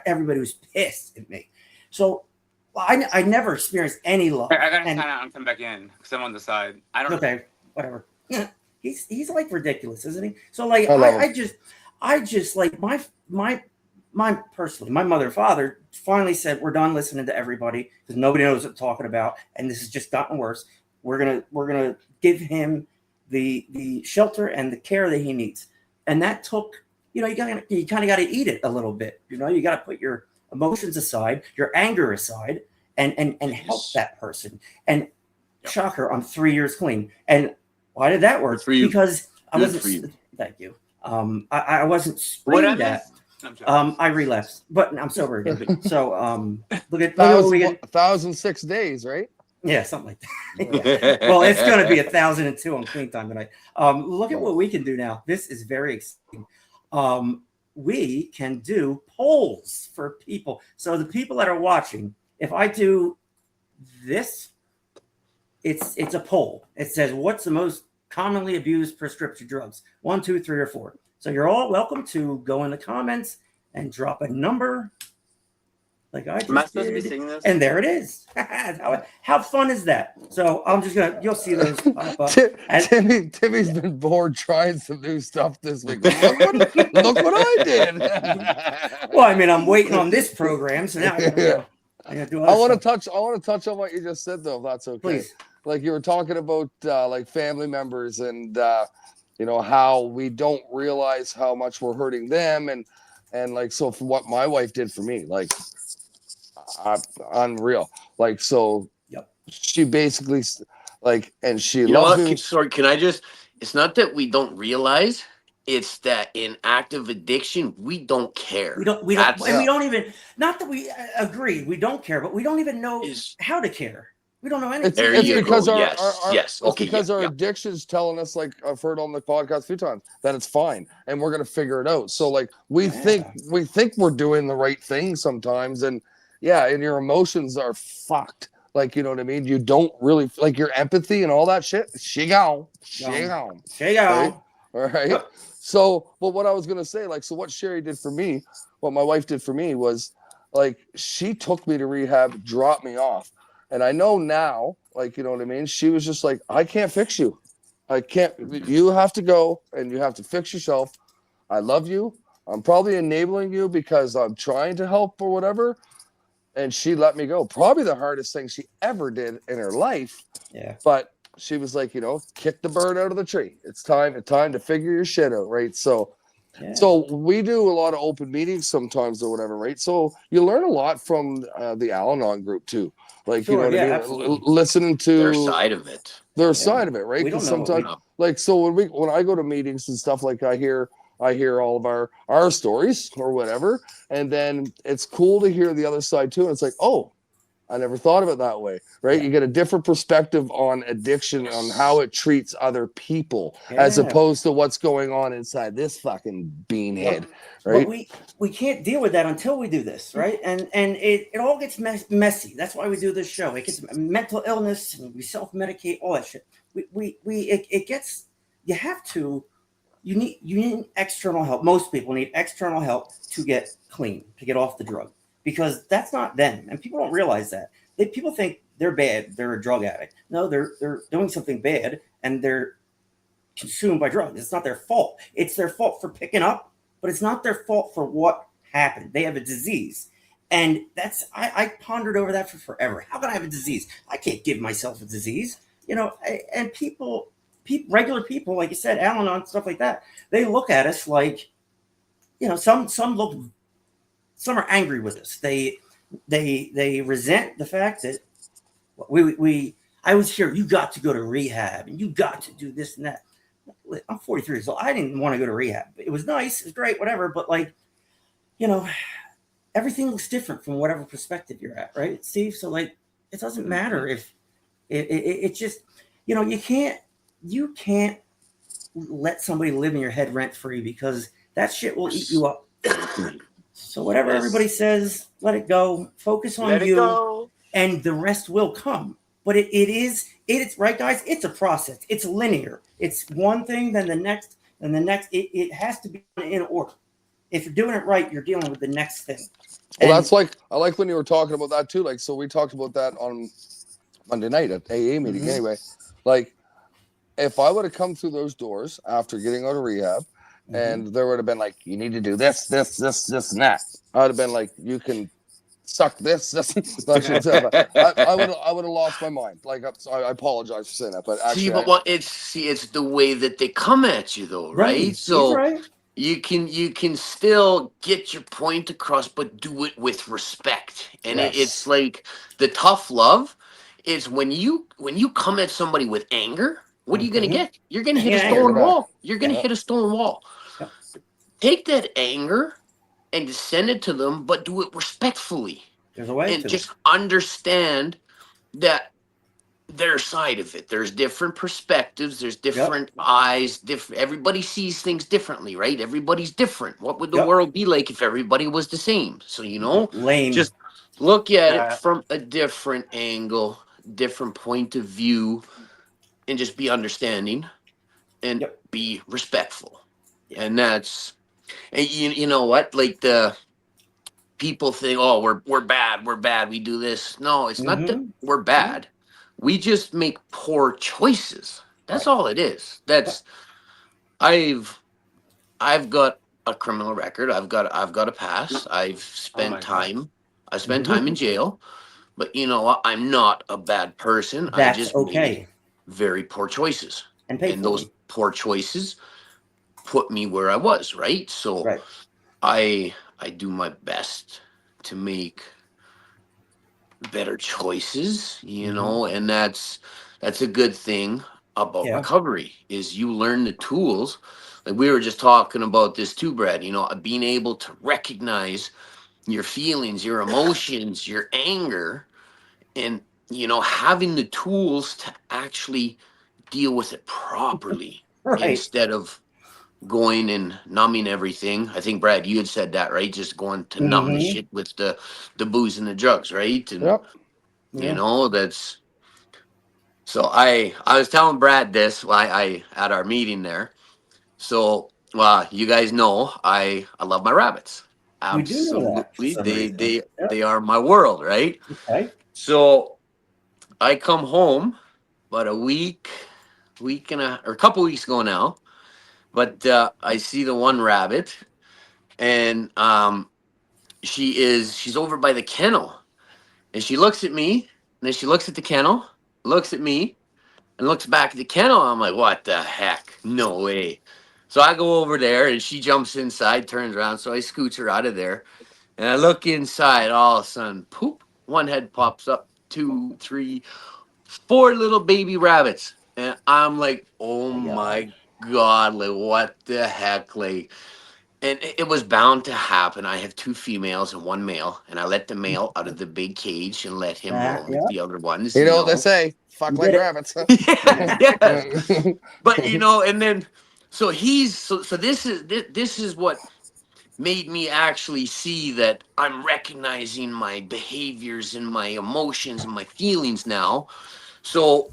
Everybody was pissed at me. So I never experienced any love. I gotta sign out and come back in because I'm on the side. I don't. Okay, whatever. Yeah, he's like ridiculous, isn't he? So like I just like my personally, my mother and father finally said, we're done listening to everybody because nobody knows what they're talking about, and this has just gotten worse. We're gonna give him the shelter and the care that he needs, and that took. You kind of got to eat it a little bit. You got to put your emotions aside, your anger aside, and help that person. And shocker, I'm 3 years clean. And why did that work? Because I wasn't. Thank you. I wasn't screamed at. I relapsed, but I'm sober again. So look at what we get. 1,006 days, right? Yeah, something like that. Yeah. Well, it's going to be 1,002 on clean time tonight. Look at what we can do now. This is very exciting. We can do polls for people. So the people that are watching, if I do this, it's a poll. It says, what's the most commonly abused prescription drugs? 1, 2, 3, or 4. So you're all welcome to go in the comments and drop a number. Like I just Am I supposed did. to be singing this? And there it is. How fun is that? So I'm just you'll see those pop up. Timmy's been bored trying some new stuff this week. Look what I did. Well, I mean, I'm waiting on this program, so now I gotta do. I want to touch on what you just said, though, if that's okay. Please. Like you were talking about like family members and how we don't realize how much we're hurting them, and like so for what my wife did for me, like. Unreal. Like so she basically like and she loves me. Sorry, can I just it's not that we don't realize, it's that in active addiction we don't care. We don't and we don't even not that we agree, we don't care, but we don't even know how to care. We don't know anything. It's because our addiction's telling us, like I've heard on the podcast a few times, that it's fine and we're gonna figure it out. So like we think we're doing the right thing sometimes, and and your emotions are fucked. Like, you know what I mean? You don't really like your empathy and all that shit. She gone. Right? All right. So, but what I was gonna say, like, so what Sherry did for me, what my wife did for me was, like, she took me to rehab, dropped me off, and I know now, like, you know what I mean? She was just like, I can't fix you. I can't. You have to go and you have to fix yourself. I love you. I'm probably enabling you because I'm trying to help or whatever. And she let me go. Probably the hardest thing she ever did in her life. Yeah. But she was like, kick the bird out of the tree. It's time to figure your shit out, right? So we do a lot of open meetings sometimes or whatever, right? So you learn a lot from the Al-Anon group too. Like, you know what I mean? Absolutely. Listening to their side of it. Side of it, right? Because sometimes, like, so when I go to meetings and stuff, like I hear all of our stories or whatever, and then it's cool to hear the other side too. And it's like, oh, I never thought of it that way, right? You get a different perspective on addiction, on how it treats other people, as opposed to what's going on inside this fucking beanhead, right? But we can't deal with that until we do this, right? And it all gets messy. That's why we do this show. It gets mental illness, and we self-medicate, all that shit. It gets, you need external help. Most people need external help to get clean, to get off the drug, because that's not them. And people don't realize that. People think they're bad, they're a drug addict. No, they're doing something bad and they're consumed by drugs. It's not their fault. It's their fault for picking up, but it's not their fault for what happened. They have a disease. And I pondered over that for forever. How can I have a disease? I can't give myself a disease. And regular people, like you said, Al-Anon, stuff like that, they look at us like, some are angry with us. They resent the fact that I was here. You got to go to rehab and you got to do this and that. I'm 43 years old. I didn't want to go to rehab. It was nice. It was great, whatever. But like, you know, everything looks different from whatever perspective you're at, right, Steve? So like, it doesn't matter if it just, you can't let somebody live in your head rent free, because that shit will eat you up. So whatever everybody says, let it go. Focus on you, and the rest will come. But it's right, guys. It's a process. It's linear. It's one thing, then the next, and the next. It has to be in order. If you're doing it right, you're dealing with the next thing. Well, that's like, I like when you were talking about that too. Like, so we talked about that on Monday night at AA meeting. Anyway, like, if I would have come through those doors after getting out of rehab, and there would have been like, you need to do this, and that, I would have been like, you can suck this. I would have lost my mind. Like, I apologize for saying that, but actually, it's the way that they come at you, though, right? So right. you can still get your point across, but do it with respect. And it's like the tough love is when you come at somebody with anger. What are you gonna get? You're gonna hit a stone wall. You're gonna hit a stone wall. Yep. Take that anger and send it to them, but do it respectfully. There's a way and just understand that their side of it. There's different perspectives. There's different eyes. Everybody sees things differently, right? Everybody's different. What would the world be like if everybody was the same? So lame. Just look at it from a different angle, different point of view, and just be understanding and be respectful. And that's, and you know what? Like the people think, oh, we're bad, we do this. No, it's not that we're bad. We just make poor choices. That's all it is. That's I've got a criminal record. I've got a pass. I've spent time. I spent time in jail. But you know what? I'm not a bad person. I just made very poor choices. And those poor choices put me where I was, right? So I do my best to make better choices, and that's a good thing about recovery is you learn the tools. Like we were just talking about this too, Brad, being able to recognize your feelings, your emotions, your anger, and having the tools to actually deal with it properly instead of going and numbing everything. I think Brad, you had said that, right? Just going to numb the shit with the booze and the drugs, right? And that's so I was telling Brad this I at our meeting there. So you guys know I love my rabbits. We do know that for Absolutely. some reason. They are my world, right? Okay. So I come home about a couple weeks ago now, but I see the one rabbit, and she's over by the kennel, and she looks at me, and then she looks at the kennel, looks at me, and looks back at the kennel. I'm like, what the heck? No way. So I go over there, and she jumps inside, turns around, so I scooch her out of there, and I look inside. All of a sudden, poop! One head pops up, 2, 3, 4 little baby rabbits, and I'm like, oh my god, like what the heck, like. And it was bound to happen. I have 2 females and 1 male, and I let the male out of the big cage and let him roam with the other ones. You know what they say? Fuck like rabbits. Yes. But and then so this is what made me actually see that I'm recognizing my behaviors and my emotions and my feelings now. So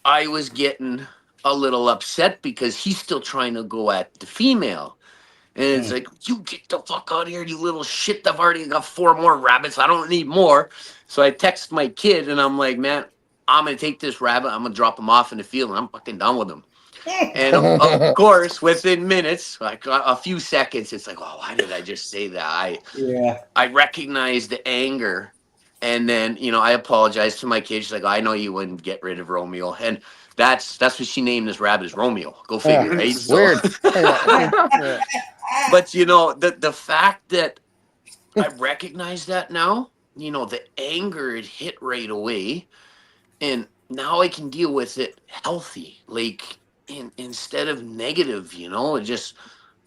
I was getting a little upset because he's still trying to go at the female. And it's like, you get the fuck out of here, you little shit. I've already got 4 more rabbits. I don't need more. So I text my kid and I'm like, man, I'm going to take this rabbit. I'm going to drop him off in the field and I'm fucking done with him. And of course, within minutes, like a few seconds, it's like, oh, why did I just say that? I recognize the anger. And then, I apologized to my kid. She's like, I know you wouldn't get rid of Romeo. And that's what she named this rabbit, is Romeo. Go figure, right? So, weird. but the fact that I recognize that now, the anger, it hit right away, and now I can deal with it healthy. Like instead of negative, it just,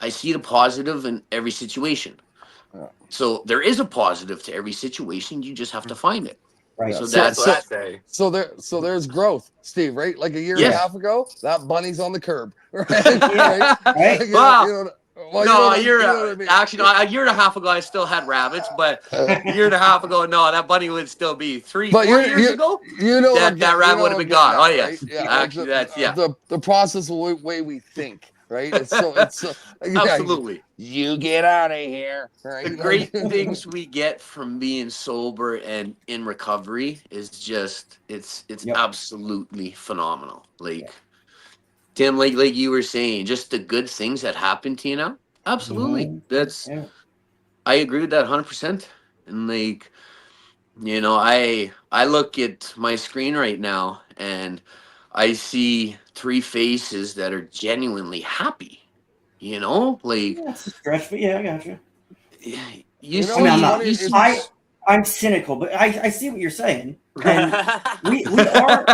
I see the positive in every situation. Yeah. So there is a positive to every situation. You just have to find it. Right. Yeah, So That's what I that's say. So there's growth, Steve. Right, like a year and a Yes. half ago, that bunny's on the curb. Right, Yeah. right. Right. Wow. Well, No, you know what I mean. actually, no, a year and a half ago, I still had rabbits, but a year and a half ago, no, that bunny would still be But 4 years ago. you know what I'm That rabbit would have been gone. Oh right? yes, Yeah, like actually, that's yeah, the process of the way we think, right? It's yeah, absolutely. you get out of here, right? The great things we get from being sober and in recovery is just it's Yep. absolutely phenomenal. Like Yep. Tim, like you were saying, just the good things that happen to you now. Absolutely, Mhm. that's Yeah. I agree with that 100%. And like I look at my screen right now and I see three faces that are genuinely happy. Like Yeah, it's a stretch, but yeah, I got you. you You know I mean, I'm what's see not. funny? you see I'm cynical, but I see what you're saying, and we are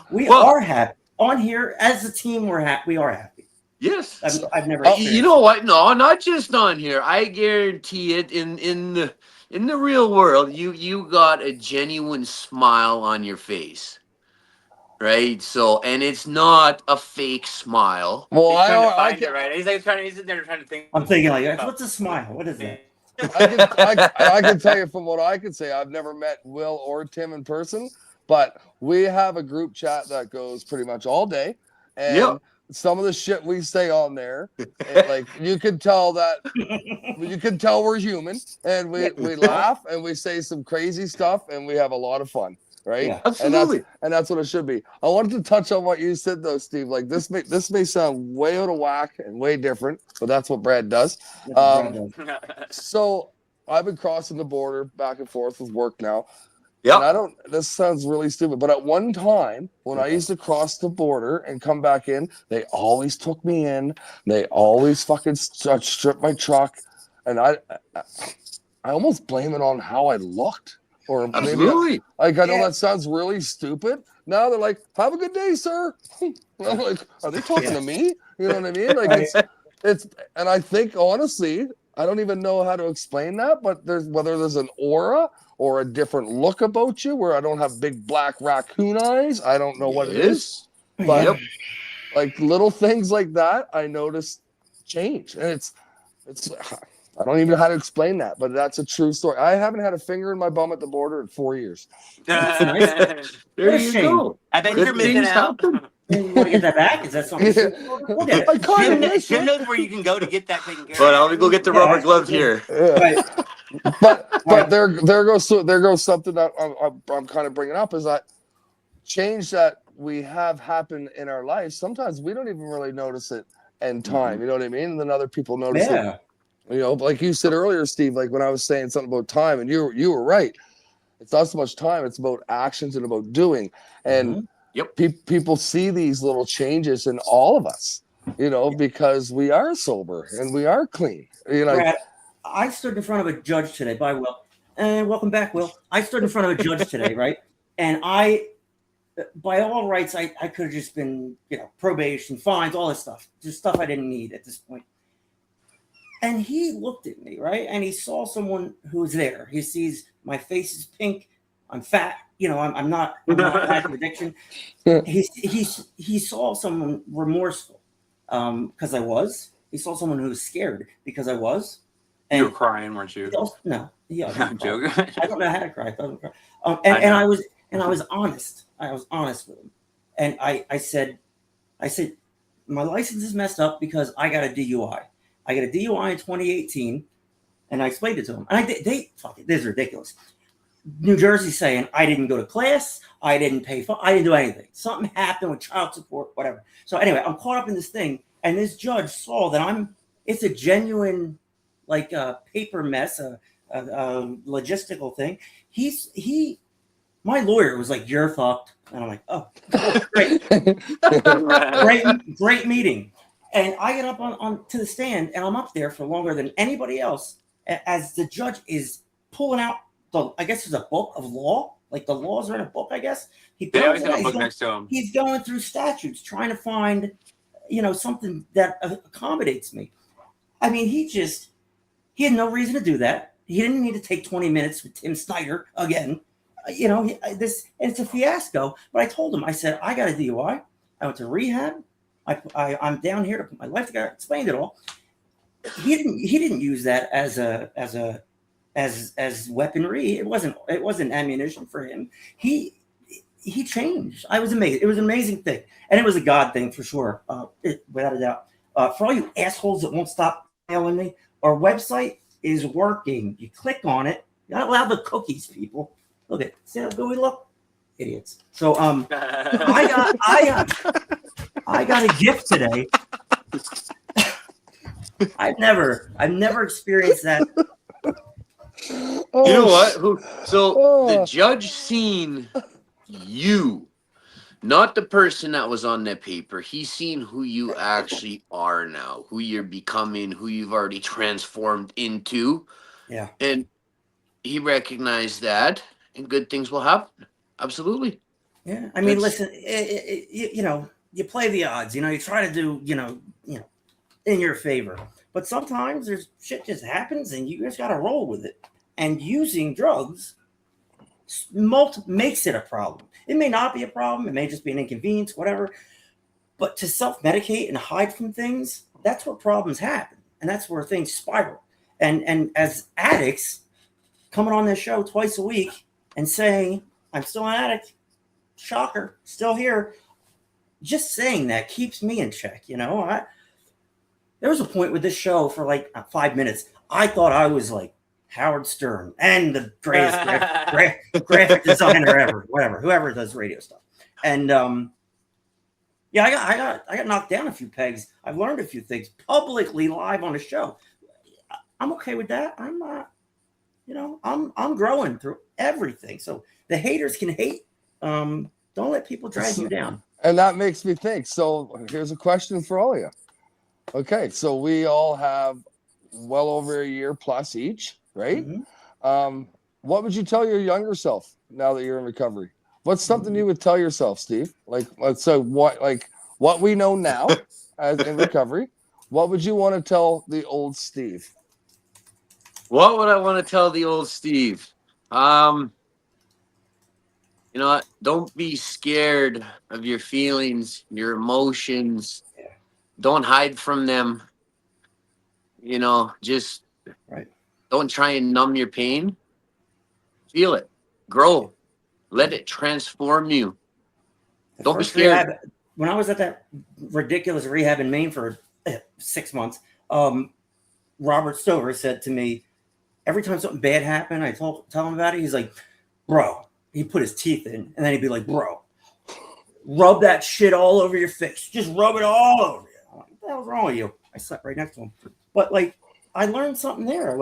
well, happy on here as a team. We're happy. We are happy. yes. I've never You experienced know what? No, not just on here. I guarantee it in the real world, you got a genuine smile on your face. Right? So, and it's not a fake smile. Well, He's trying to I find can it right. He's like trying. He's sitting there trying to think. I'm thinking like, what's a smile? What is that? I can tell you from what I can say. I've never met Will or Tim in person, but we have a group chat that goes pretty much all day, Yep. and some of the shit we say on there, like you can tell we're human, and Yeah. we laugh and we say some crazy stuff, and we have a lot of fun, right? Yeah. Absolutely. And that's what it should be. I wanted to touch on what you said though, Steve. Like this may sound way out of whack and way different, but that's what Brad does. That's what Brad does. So I've been crossing the border back and forth with work now. And Yep. this sounds really stupid, but at one time when I used to cross the border and come back in, they always took me in. They always fucking stripped my truck. And I almost blame it on how I looked. Or maybe, Absolutely. like, I know Yeah. that sounds really stupid. Now they're like, have a good day, sir. And I'm like, are they talking to me? You know what I mean? Like, Right. and I think honestly, I don't even know how to explain that, but whether there's an aura or a different look about you where I don't have big black raccoon eyes. I don't know what it is, but Yep. like little things like that, I noticed change. And it's, I don't even know how to explain that, but that's a true story. I haven't had a finger in my bum at the border in 4 years. That's nice. There What a you shame. go. I bet Good you're missing things out. happen. You want to get that back? Is that something? We'll get it. I kind Jim, of miss Jim it. knows where you can go to get that taken care But of. let me go get the Yeah, rubber glove here. Yeah. Right. But there goes something that I'm kind of bringing up is that change that we have happen in our lives. Sometimes we don't even really notice it in time. You know what I mean? And then other people notice it. Yeah. You know, like you said earlier, Steve. Like when I was saying something about time, and you were right. It's not so much time; it's about actions and about doing. And Yep. people see these little changes in all of us. You know, because we are sober and we are clean. You know, Brad, I stood in front of a judge today. Bye, Will. And welcome back, Will. I stood in front of a judge today, right? And by all rights, I could have just been, probation, fines, all this stuff. Just stuff I didn't need at this point. And he looked at me, right? And he saw someone who was there. He sees my face is pink. I'm fat. I'm not active addiction. He saw someone remorseful because I was. He saw someone who was scared because I was. And You were crying, weren't you? No, yeah, I'm joking. I don't know how to cry. I don't cry. And I was honest. I was honest with him, and I said, my license is messed up because I got a DUI. I got a DUI in 2018, and I explained it to him. And fuck it, this is ridiculous. New Jersey saying I didn't go to class, I didn't pay for, I didn't do anything. Something happened with child support, whatever. So anyway, I'm caught up in this thing, and this judge saw that it's a genuine, like a paper mess, a logistical thing. My lawyer was like, "You're fucked," and I'm like, "Oh, great, great meeting." And I get up on to the stand, and I'm up there for longer than anybody else, as the judge is pulling out I guess there's a book of law, like the laws are in a book, I guess, He They always goes have a out, book next to him. he's going through statutes, trying to find, something that accommodates me. I mean, he had no reason to do that. He didn't need to take 20 minutes with Tim Snyder again. It's a fiasco. But I told him, I said, I got a DUI. I went to rehab. I'm down here to put my life together. I explained it all. He didn't use that as weaponry. It wasn't ammunition for him. He changed. I was amazed. It was an amazing thing, and it was a God thing for sure, without a doubt. For all you assholes that won't stop mailing me, our website is working. You click on it. You're not allowed the cookies, people. Look at see how good we look, idiots. So I got a gift today. I've never experienced that. You know what? The judge seen you, not the person that was on that paper. He's seen who you actually are now, who you're becoming, who you've already transformed into. Yeah. And he recognized that, and good things will happen. Absolutely. Yeah. I mean, listen, you play the odds. You try to do, in your favor. But sometimes there's shit just happens, and you just got to roll with it. And using drugs makes it a problem. It may not be a problem. It may just be an inconvenience, whatever. But to self-medicate and hide from things, that's where problems happen. And that's where things spiral. And as addicts, coming on this show twice a week and saying, I'm still an addict, shocker, still here, just saying that keeps me in check. There was a point with this show for like 5 minutes. I thought I was like Howard Stern and the greatest graphic designer ever, whoever does radio stuff. And I got knocked down a few pegs. I've learned a few things publicly live on a show. I'm okay with that. I'm not, I'm growing through everything. So the haters can hate. Don't let people drag you down. And that makes me think. So here's a question for all of you. Okay, so we all have well over a year plus each, right? Mm-hmm. What would you tell your younger self now that you're in recovery? What's something you would tell yourself, Steve? What we know now as in recovery, what would you want to tell the old Steve? What would I want to tell the old Steve? Don't be scared of your feelings, your emotions. Don't hide from them. Just don't try and numb your pain. Feel it. Grow. Let it transform you. Don't be scared. Rehab, when I was at that ridiculous rehab in Maine for 6 months, Robert Stover said to me, every time something bad happened, I tell him about it. He's like, bro, he put his teeth in, and then he'd be like, bro, rub that shit all over your face. Just rub it all over you. I'm like, what the hell's wrong with you? I slept right next to him. But I learned something there.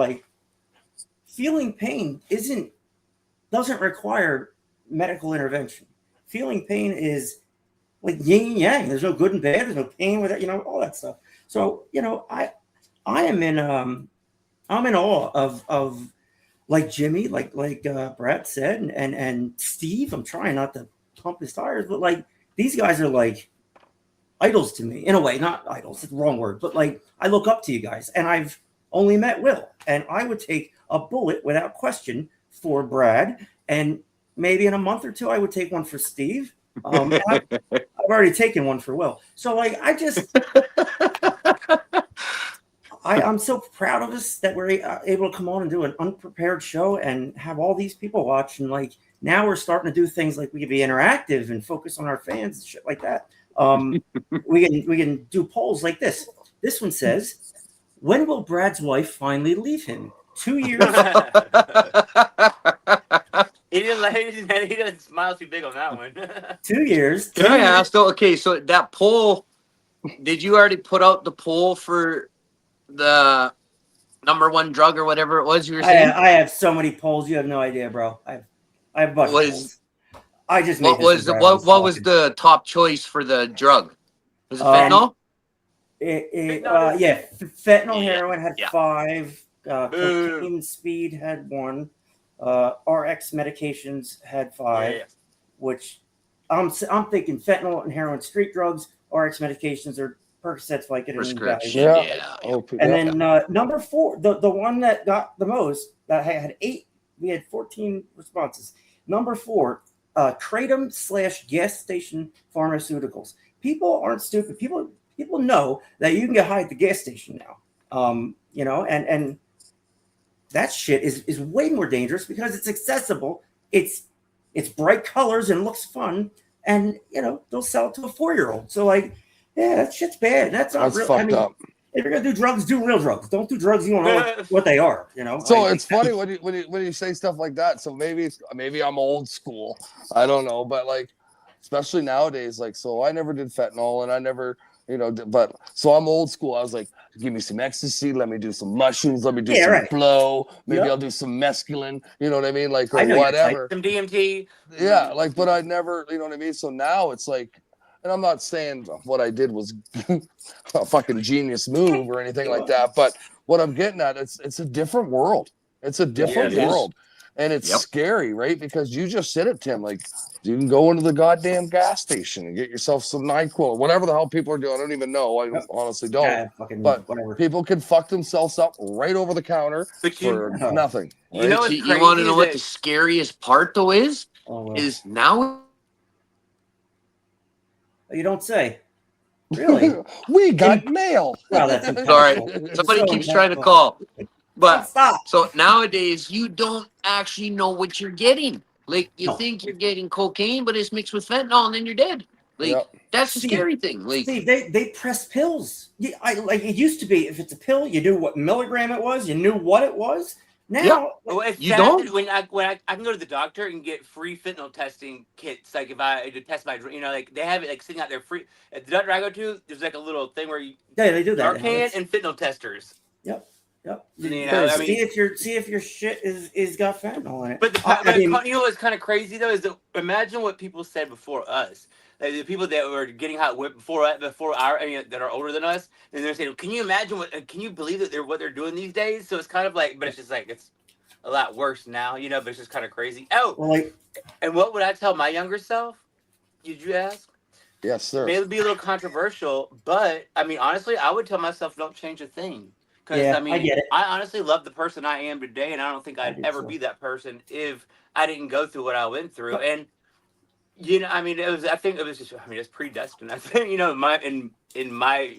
Feeling pain doesn't require medical intervention. Feeling pain is like yin and yang. There's no good and bad. There's no pain with it, all that stuff. So, I am I'm in awe of like Jimmy, like Brad said, and Steve. I'm trying not to pump his tires, but these guys are like idols to me in a way. Not idols, it's the wrong word, but I look up to you guys, and I've only met Will, and I would take a bullet without question for Brad, and maybe in a month or two I would take one for Steve. I've already taken one for Will. So I'm so proud of us that we're able to come on and do an unprepared show and have all these people watch. And now we're starting to do things like we can be interactive and focus on our fans and shit like that. We can do polls like this. This one says, when will Brad's wife finally leave him? 2 years. He didn't smile too big on that one. 2 years. Can I ask though? Okay, so that poll, did you already put out the poll for the number one drug or whatever it was you were saying? I have so many polls, you have no idea, bro. I have a bunch of polls. I just made what was the top choice for the drug? Was it fentanyl? Fentanyl, heroin had 5. Cocaine, speed had 1. RX medications had 5, which I'm thinking fentanyl and heroin, street drugs, RX medications, or Percocets, Vicodin, and Prescription. Valium. Yeah. And then number 4, the one that got the most, that had 8, we had 14 responses. Number 4, Kratom / gas station pharmaceuticals. People aren't stupid. People know that you can get high at the gas station now. You know, and that shit is way more dangerous because it's accessible. It's bright colors and looks fun, and you know they'll sell it to a 4-year-old. So like, yeah, that shit's bad. That's real. Fucked up. If you're gonna do drugs, do real drugs. Don't do drugs you don't know what they are. You know. So it's funny when you say stuff like that. So maybe I'm old school. I don't know, but like, especially nowadays, like, so I never did fentanyl, and I never, you know, but so I'm old school. I was like, give me some ecstasy, let me do some mushrooms, let me do some blow, maybe I'll do some mescaline, you know what I mean, like, or whatever, some DMT. Yeah, like, but I never, you know what I mean. So now it's like, and I'm not saying what I did was a fucking genius move or anything like that, but what I'm getting at, it's a different world. It's a different world. And it's scary, right? Because you just said it, Tim. Like, you can go into the goddamn gas station and get yourself some NyQuil or whatever the hell people are doing. I don't even know. I honestly don't. But people can fuck themselves up right over the counter for nothing. Right? You know, you want to know what the scariest part though is? Is now. You don't say. Really? We got mail. Well, that's sorry. Somebody keeps trying to call. But so nowadays you don't actually know what you're getting. Like you think you're getting cocaine, but it's mixed with fentanyl, and then you're dead. Like that's the scary thing. Like Steve, they press pills. Like it used to be. If it's a pill, you knew what milligram it was. You knew what it was. Now you don't. When I can go to the doctor and get free fentanyl testing kits. Like if I to test my, you know, like they have it like sitting out there free. At the doctor I go to, there's like a little thing where you they do that. Talkin and fentanyl testers. Yep. You know, I mean, see if your shit is got fentanyl in it. But you know what's kind of crazy though is that imagine what people said before us. Like the people that were getting hot before our, I mean, that are older than us, and they're saying, "Can you imagine Can you believe that what they're doing these days?" So it's kind of like, but it's just like it's a lot worse now, you know. But it's just kind of crazy. And what would I tell my younger self? Did you ask? Yes, sir. It would be a little controversial, but I mean, honestly, I would tell myself, "Don't change a thing." Because I mean, I honestly love the person I am today, and I don't think I'd ever be that person if I didn't go through what I went through. And you know, I mean, I think it was just, I mean, it's predestined. I think, you know, in my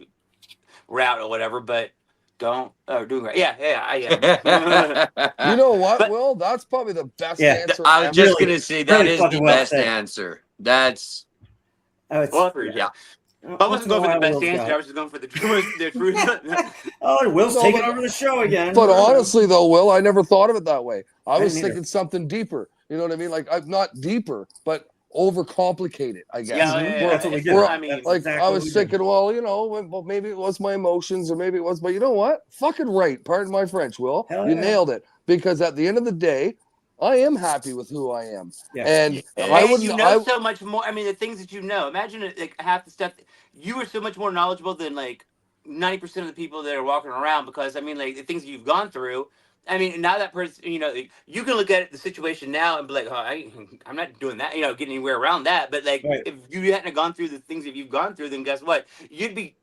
route or whatever. But doing great. Yeah, I am. You know what, Will? That's probably the best answer. I was just gonna say that is the best answer. That's yeah. I wasn't going for the best answer. I was just going for the truth. Will's taking over the show again. But honestly, though, Will, I never thought of it that way. I was thinking something deeper. You know what I mean? Like, I'm not deeper, but overcomplicated, I guess. Yeah, that's what we do. I mean, like, I was thinking, well, you know, well, maybe it was my emotions, or maybe it was, but you know what? Fucking right. Pardon my French, Will. You nailed it. Because at the end of the day, I am happy with who I am. And I wouldn't, you know so much more. I mean, the things that you know. Imagine like half the stuff. You were so much more knowledgeable than like 90% of the people that are walking around. Because I mean, like the things you've gone through. I mean, now that person, you know, you can look at the situation now and be like, oh, I'm not doing that, you know, getting anywhere around that. But like, if you hadn't gone through the things that you've gone through, then guess what? You'd be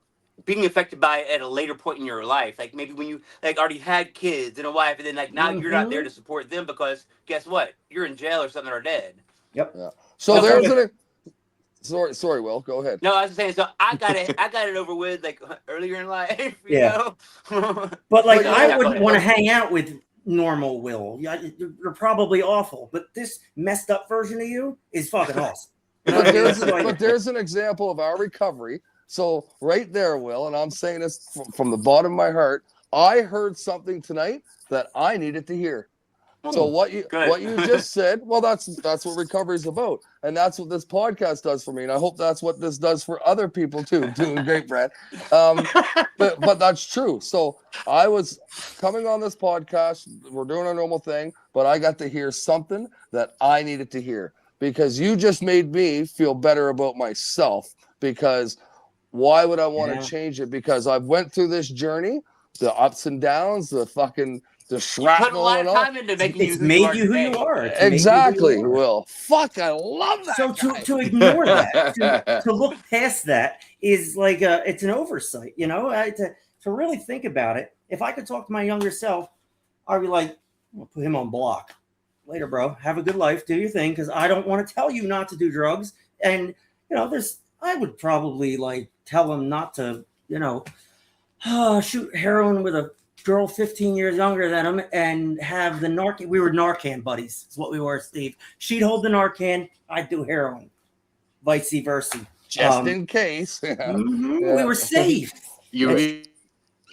being affected by it at a later point in your life. Like maybe when you like already had kids and a wife, and then like now you're not there to support them because guess what? You're in jail or something or dead. Yep. Yeah. So there's an. Sorry, Will. Go ahead. No, I was saying. So I got it over with like earlier in life. You know? But like I wouldn't want to hang out with normal Will. You're probably awful, but this messed up version of you is fucking awesome. But there's an example of our recovery. So right there, Will, and I'm saying this from the bottom of my heart. I heard something tonight that I needed to hear. So what you just said, well, that's what recovery is about, and that's what this podcast does for me, and I hope that's what this does for other people too. Doing great, Brad. But that's true. So I was coming on this podcast. We're doing our normal thing, but I got to hear something that I needed to hear because you just made me feel better about myself. Because why would I want to change it? Because I've went through this journey. The ups and downs, the fucking the You shrapnel put a lot and of all. time into making It's you who you made are you who you today. are. It's made you who Exactly. you are. Will. Fuck, I love that So guy. to ignore that, to look past that is like it's an oversight, you know. To really think about it, if I could talk to my younger self, I'd be like, I'll put him on block. Later, bro. Have a good life. Do your thing, because I don't want to tell you not to do drugs. And I would probably like tell him not to, shoot heroin with a girl 15 years younger than him and have the Narcan. We were Narcan buddies. Is what we were, Steve. She'd hold the Narcan. I'd do heroin. Vice versa. Just in case. We were safe.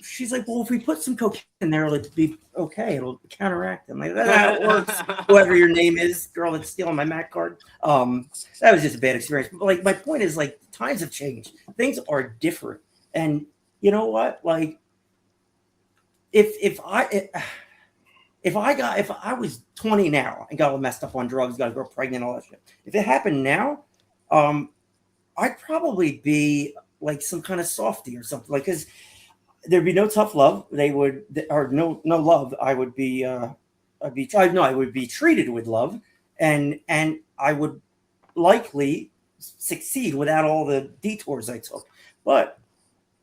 She's like, well, if we put some cocaine in there, it'll be okay. It'll counteract them. Like, that works. Whoever your name is, girl that's stealing my Mac card. That was just a bad experience. But like, my point is, like, times have changed. Things are different. And you know what? Like, if I was 20 now and got all messed up on drugs, got a girl pregnant, all that shit. If it happened now, I'd probably be like some kind of softie or something. Like, because there'd be no tough love. No love. I would be treated with love, and I would likely succeed without all the detours I took. But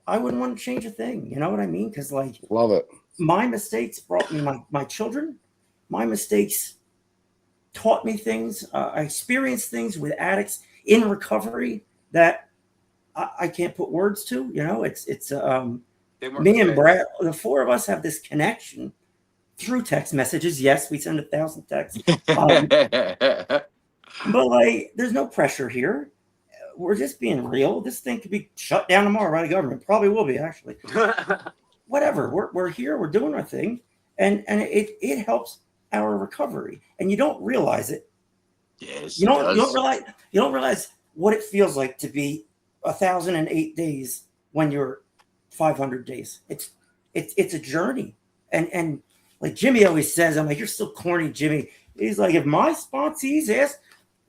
I wouldn't want to change a thing. You know what I mean? Because like, love it. My mistakes brought me my children. My mistakes taught me things. I experienced things with addicts in recovery that I can't put words to. You know, it's me and Brad, the four of us have this connection through text messages. Yes, we send 1,000 texts. But like, there's no pressure here. We're just being real. This thing could be shut down tomorrow by the government. Probably will be, actually. Whatever. We're here. We're doing our thing, and it helps our recovery. And you don't realize it. Yes, you don't realize what it feels like to be 1,008 days when you're 500 days. It's a journey. And like Jimmy always says, I'm like, you're still corny, Jimmy. He's like, if my sponsees asked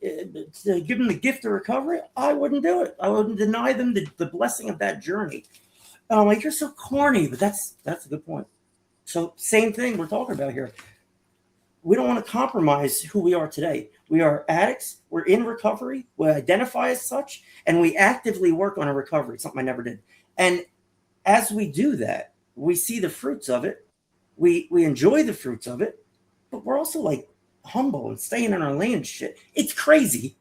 to give them the gift of recovery, I wouldn't do it. I wouldn't deny them the blessing of that journey. And I'm like, you're so corny, but that's a good point. So same thing we're talking about here. We don't want to compromise who we are today. We are addicts. We're in recovery. We identify as such, and we actively work on a recovery, something I never did. And as we do that, we see the fruits of it. We enjoy the fruits of it, but we're also like humble and staying in our lane and shit. It's crazy.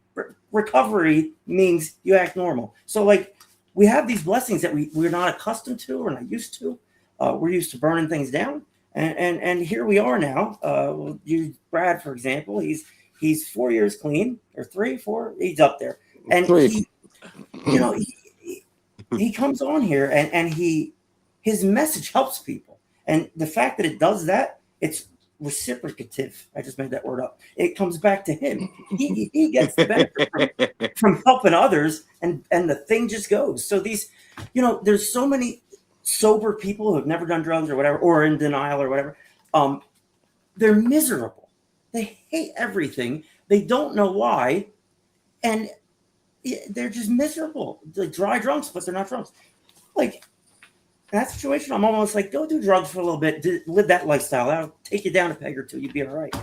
Recovery means you act normal. So like, we have these blessings that we're not accustomed to or not used to. We're used to burning things down. And here we are now. Use Brad, for example. He's 4 years clean, or 3, 4. He's up there. And he comes on here and his message helps people. And the fact that it does that, it's reciprocative. I just made that word up. It comes back to him. He gets the benefit from helping others, and the thing just goes. So these, there's so many sober people who have never done drugs or whatever, or in denial or whatever. They're miserable. They hate everything. They don't know why, and they're just miserable. They're dry drunks, but they're not drunks. Like, in that situation, I'm almost like, go do drugs for a little bit, live that lifestyle. That'll take you down a peg or two. You'd be all right.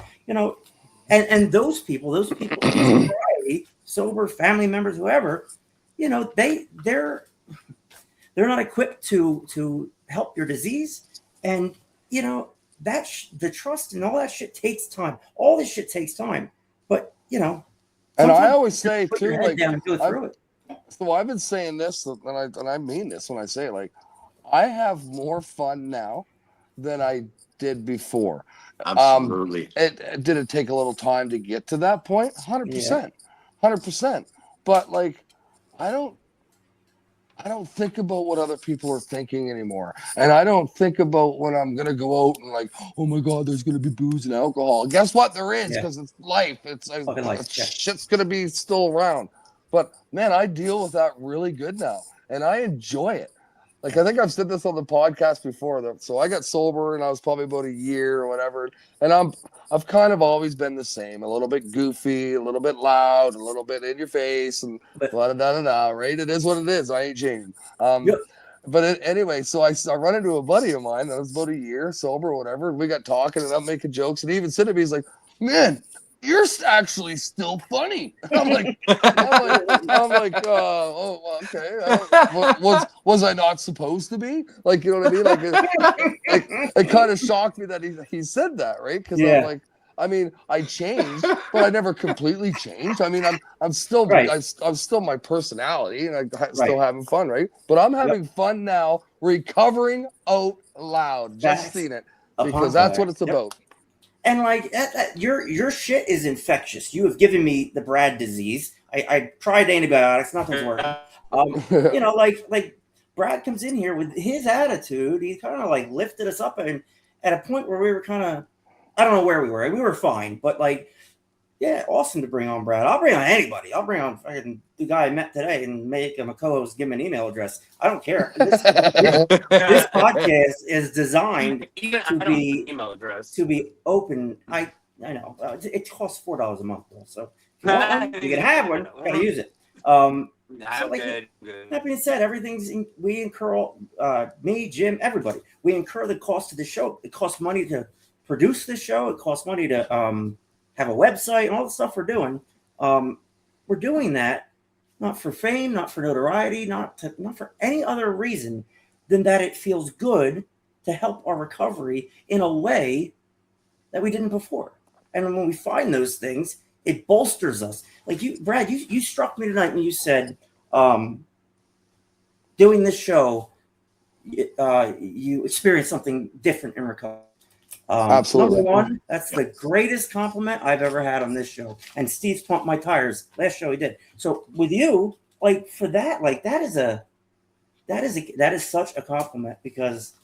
And those people, sobriety, sober family members, whoever, they're not equipped to help your disease. And, the trust and all that shit takes time. All this shit takes time. But, and I always say put too, your head like, down and go through it. So I've been saying this, and I mean this when I say it, like, I have more fun now than I did before. Absolutely. Did it take a little time to get to that point? 100%. 100%. But like, I don't think about what other people are thinking anymore. And I don't think about when I'm going to go out and like, oh my God, there's going to be booze and alcohol. Guess what? There is, because it's life. It's fucking life. Shit's going to be still around. But man, I deal with that really good now, and I enjoy it. Like, I think I've said this on the podcast before. So I got sober, and I was probably about a year or whatever. And I've kind of always been the same, a little bit goofy, a little bit loud, a little bit in your face, and da da da da. Right? It is what it is. I ain't changing. Anyway, so I run into a buddy of mine that was about a year sober or whatever. We got talking and I'm making jokes, and he even said to me, he's like, "Man, you're actually still funny." I'm like, oh, well, okay. Was I not supposed to be? Like, you know what I mean? Like, it kind of shocked me that he said that, right? Because I'm Yeah. like, I mean, I changed, but I never completely changed. I mean, I'm still Right. I'm still my personality, and still Right. having fun, right? But I'm Yep. having fun now, recovering out loud. Just That's seen it upon because that's what fact. it's about. And like your shit is infectious. You have given me the Brad disease. I tried antibiotics, nothing's working. You know, like Brad comes in here with his attitude. He kind of like lifted us up, and at a point where we were kind of, I don't know where we were. We were fine, but like, yeah, awesome to bring on Brad. I'll bring on anybody. I'll bring on fucking the guy I met today and make him a co-host. Give him an email address. I don't care. This podcast is designed to be email address. to be open. I know it costs $4 a month, though. So if you want one, you can have one. Gotta use it. So like, Good. that being said, we incur, me, Jim, everybody. We incur the cost of the show. It costs money to produce this show. It costs money to have a website and all the stuff we're doing. We're doing that not for fame, not for notoriety, not for any other reason than that it feels good to help our recovery in a way that we didn't before. And when we find those things, it bolsters us. Like you, Brad, you struck me tonight when you said, doing this show, you experience something different in recovery. Absolutely. Number one, that's the greatest compliment I've ever had on this show. And Steve's pumped my tires last show he did. So with you, like for that, like that is such a compliment because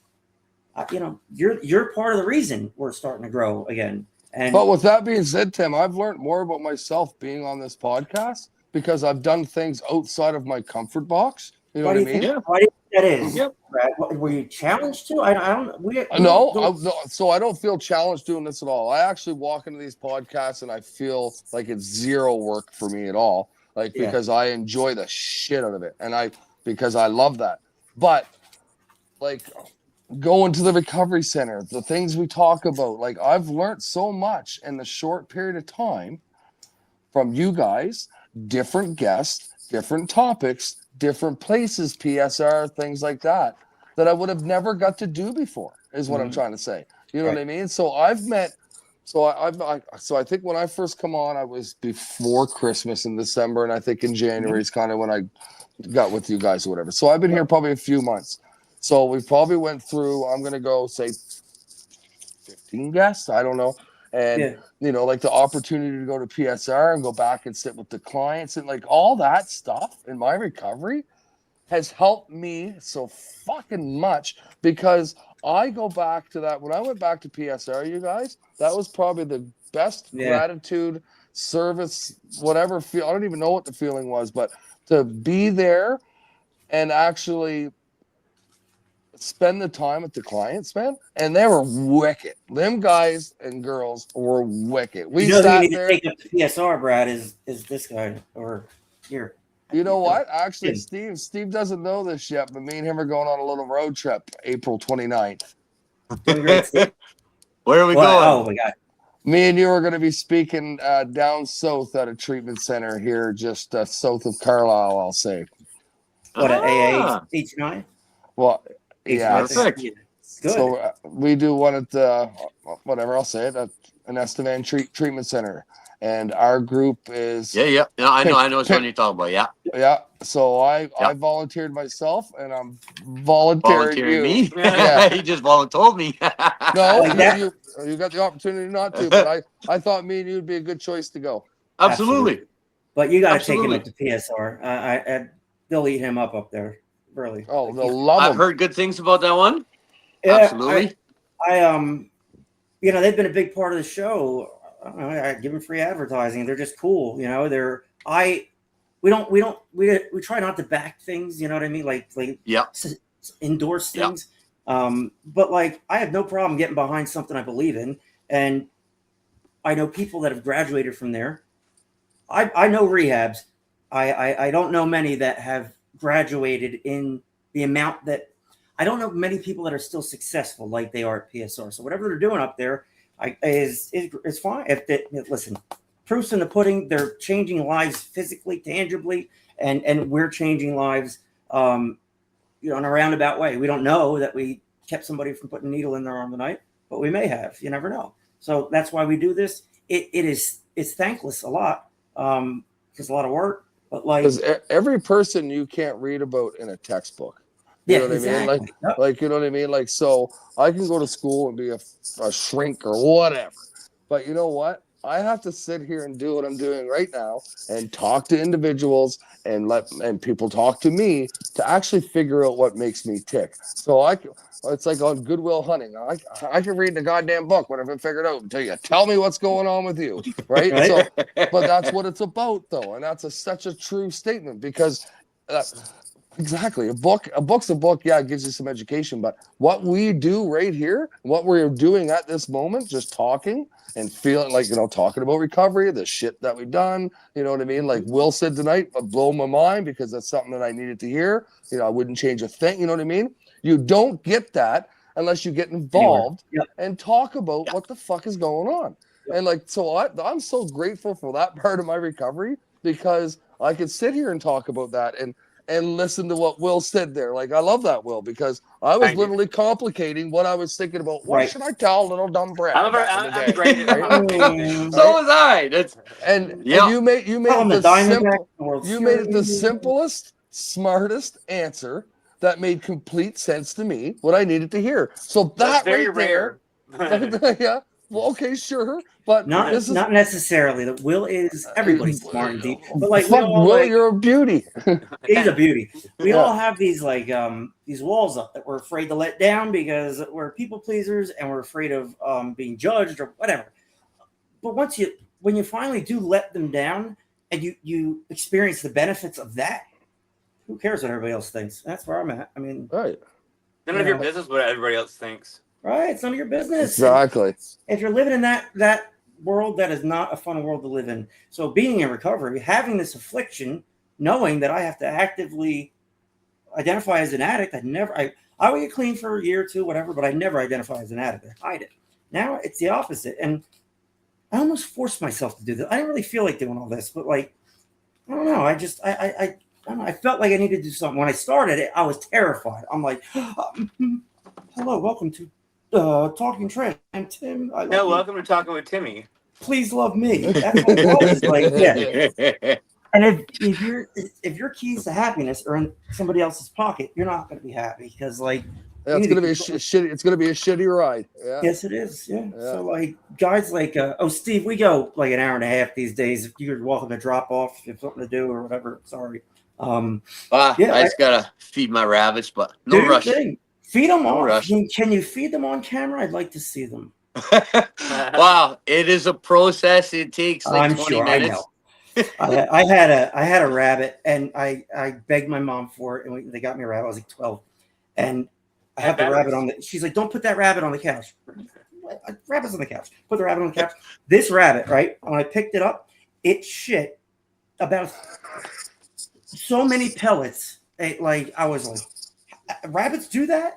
you're part of the reason we're starting to grow again. And but with that being said, Tim, I've learned more about myself being on this podcast because I've done things outside of my comfort box. You know what I mean? Why do you think that is? Yep. Brad, were you challenged to? I don't. No, so I don't feel challenged doing this at all. I actually walk into these podcasts and I feel like it's zero work for me at all. Like because I enjoy the shit out of it, and because I love that. But like going to the recovery center, the things we talk about, like I've learned so much in the short period of time from you guys, different guests, different topics, different places, PSR, things like that I would have never got to do before, is what I'm trying to say. You know what I mean? So I think when I first come on, I was before Christmas in December, and I think in January is kind of when I got with you guys or whatever. So I've been here probably a few months. So we probably went through, I'm going to go say 15 guests. I don't know. And, like the opportunity to go to PSR and go back and sit with the clients and like all that stuff in my recovery has helped me so fucking much because I go back to that. When I went back to PSR, you guys, that was probably the best gratitude, service, whatever feel. I don't even know what the feeling was, but to be there and actually spend the time with the clients, man, and they were wicked. Them guys and girls were wicked. We sat need there. To take up the PSR, Brad, is this guy or here. You know what? Actually, Steve doesn't know this yet, but me and him are going on a little road trip April 29th. Where are we going? Oh my God. Me and you are going to be speaking down south at a treatment center here, just south of Carlisle, I'll say. What, an AA H9? Well, yeah. Perfect. Good. So we do one at the, whatever, I'll say it, at an Estevan treatment center. And our group is... Yeah. I know which one you're talking about, yeah. Yeah, so I volunteered myself, and I'm volunteering you. Me? Yeah. He just volunteered me. No, you got the opportunity not to, but I thought me and you would be a good choice to go. Absolutely. But you got to take him up to PSR. They'll eat him up there, really. Oh, they'll love him. I've heard good things about that one. Yeah, absolutely. They've been a big part of the show. I give them free advertising. They're just cool. We try not to back things. You know what I mean? Like endorse things. But like, I have no problem getting behind something I believe in. And I know people that have graduated from there. I know rehabs. I don't know many that have graduated in the amount that I don't know many people that are still successful like they are at PSR. So whatever they're doing up there is fine. Listen, proof's in the pudding. They're changing lives physically, tangibly, and we're changing lives, in a roundabout way. We don't know that we kept somebody from putting a needle in their arm tonight, but we may have. You never know. So that's why we do this. It's thankless a lot, because a lot of work. But because every person you can't read about in a textbook. You know what exactly. I mean? Like, you know what I mean? Like, so I can go to school and be a shrink or whatever. But you know what? I have to sit here and do what I'm doing right now and talk to individuals and people talk to me to actually figure out what makes me tick. So it's like on Goodwill Hunting. I can read the goddamn book when I've been figured out until you tell me what's going on with you, right? Right. So, but that's what it's about, though, and that's such a true statement because. Exactly. A book's a book. Yeah, it gives you some education. But what we do right here, what we're doing at this moment, just talking and feeling like, talking about recovery, the shit that we've done, you know what I mean? Like Will said tonight, blow my mind because that's something that I needed to hear. I wouldn't change a thing. You know what I mean? You don't get that unless you get involved and talk about what the fuck is going on. And so I'm so grateful for that part of my recovery because I could sit here and talk about that and listen to what Will said there. Like, I love that, Will, because I was literally complicating what I was thinking about. What should I tell little dumb Brett? I'm great at right? So was I. And you made it the simplest, smartest answer that made complete sense to me, what I needed to hear. So that's very rare. Yeah. Well, okay, sure, but not necessarily. That Will is everybody's smart and deep, but like Will, you're a beauty. He's a beauty. We all have these these walls up that we're afraid to let down because we're people pleasers and we're afraid of being judged or whatever. But when you finally do let them down and you experience the benefits of that, who cares what everybody else thinks? That's where I'm at. I mean, right. None of your business what everybody else thinks. Right, it's none of your business. Exactly. If you're living in that world, that is not a fun world to live in. So being in recovery, having this affliction, knowing that I have to actively identify as an addict, I would get clean for a year or two, whatever, but I never identify as an addict. I hide it. Now it's the opposite. And I almost forced myself to do this. I didn't really feel like doing all this, but I don't know. I just, I don't know. I felt like I needed to do something. When I started it, I was terrified. I'm like, hello, welcome to Talking Trash. I'm Tim. Welcome to Talking with Timmy. Please love me. That's what it was. Yeah. And if your keys to happiness are in somebody else's pocket, you're not going to be happy because it's going to be a shitty. It's going to be a shitty ride. Yeah. Yes, it is. Yeah. So guys Steve, we go like an hour and a half these days. If you're welcome to drop off, if you have something to do or whatever. Sorry. I just gotta feed my rabbits, but no rush. Feed them off. Can you feed them on camera? I'd like to see them. Wow, it is a process. It takes 20 minutes. I had a rabbit, and I begged my mom for it, and they got me a rabbit. I was like 12, and I have the rabbit on the. She's like, "Don't put that rabbit on the couch." Rabbit's on the couch. Put the rabbit on the couch. This rabbit, right? When I picked it up, it shit about so many pellets. I was like, rabbits do that?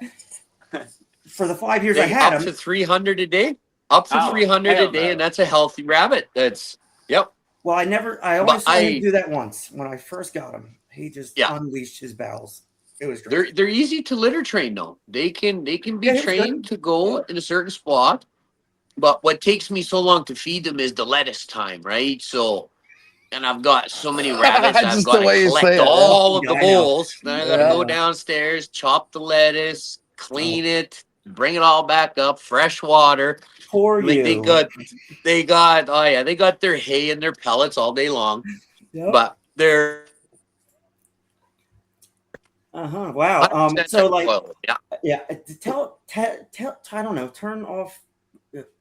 For the 5 years I had up to 300 a day. Up to 300 a day, and that's a healthy rabbit. Well, I only saw him do that once when I first got him. He just unleashed his bowels. It was great. They're easy to litter train though. They can be trained to go in a certain spot. But what takes me so long to feed them is the lettuce time, right? So, and I've got so many rabbits, I've got to collect all of the bowls. Then I got to go downstairs, chop the lettuce, clean it, bring it all back up, fresh water. They got their hay and their pellets all day long. Yep. But they're wow. Tell I don't know, turn off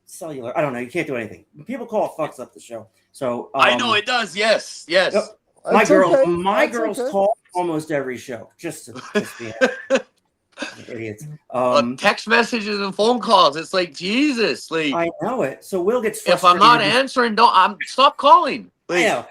cellular. I don't know, you can't do anything. People call it fucks up the show. So I know it does. Yes. Yep. My girls call almost every show just to be idiots. Text messages and phone calls. It's like Jesus. I know it. So Will gets frustrated. If I'm not answering, stop calling. I know.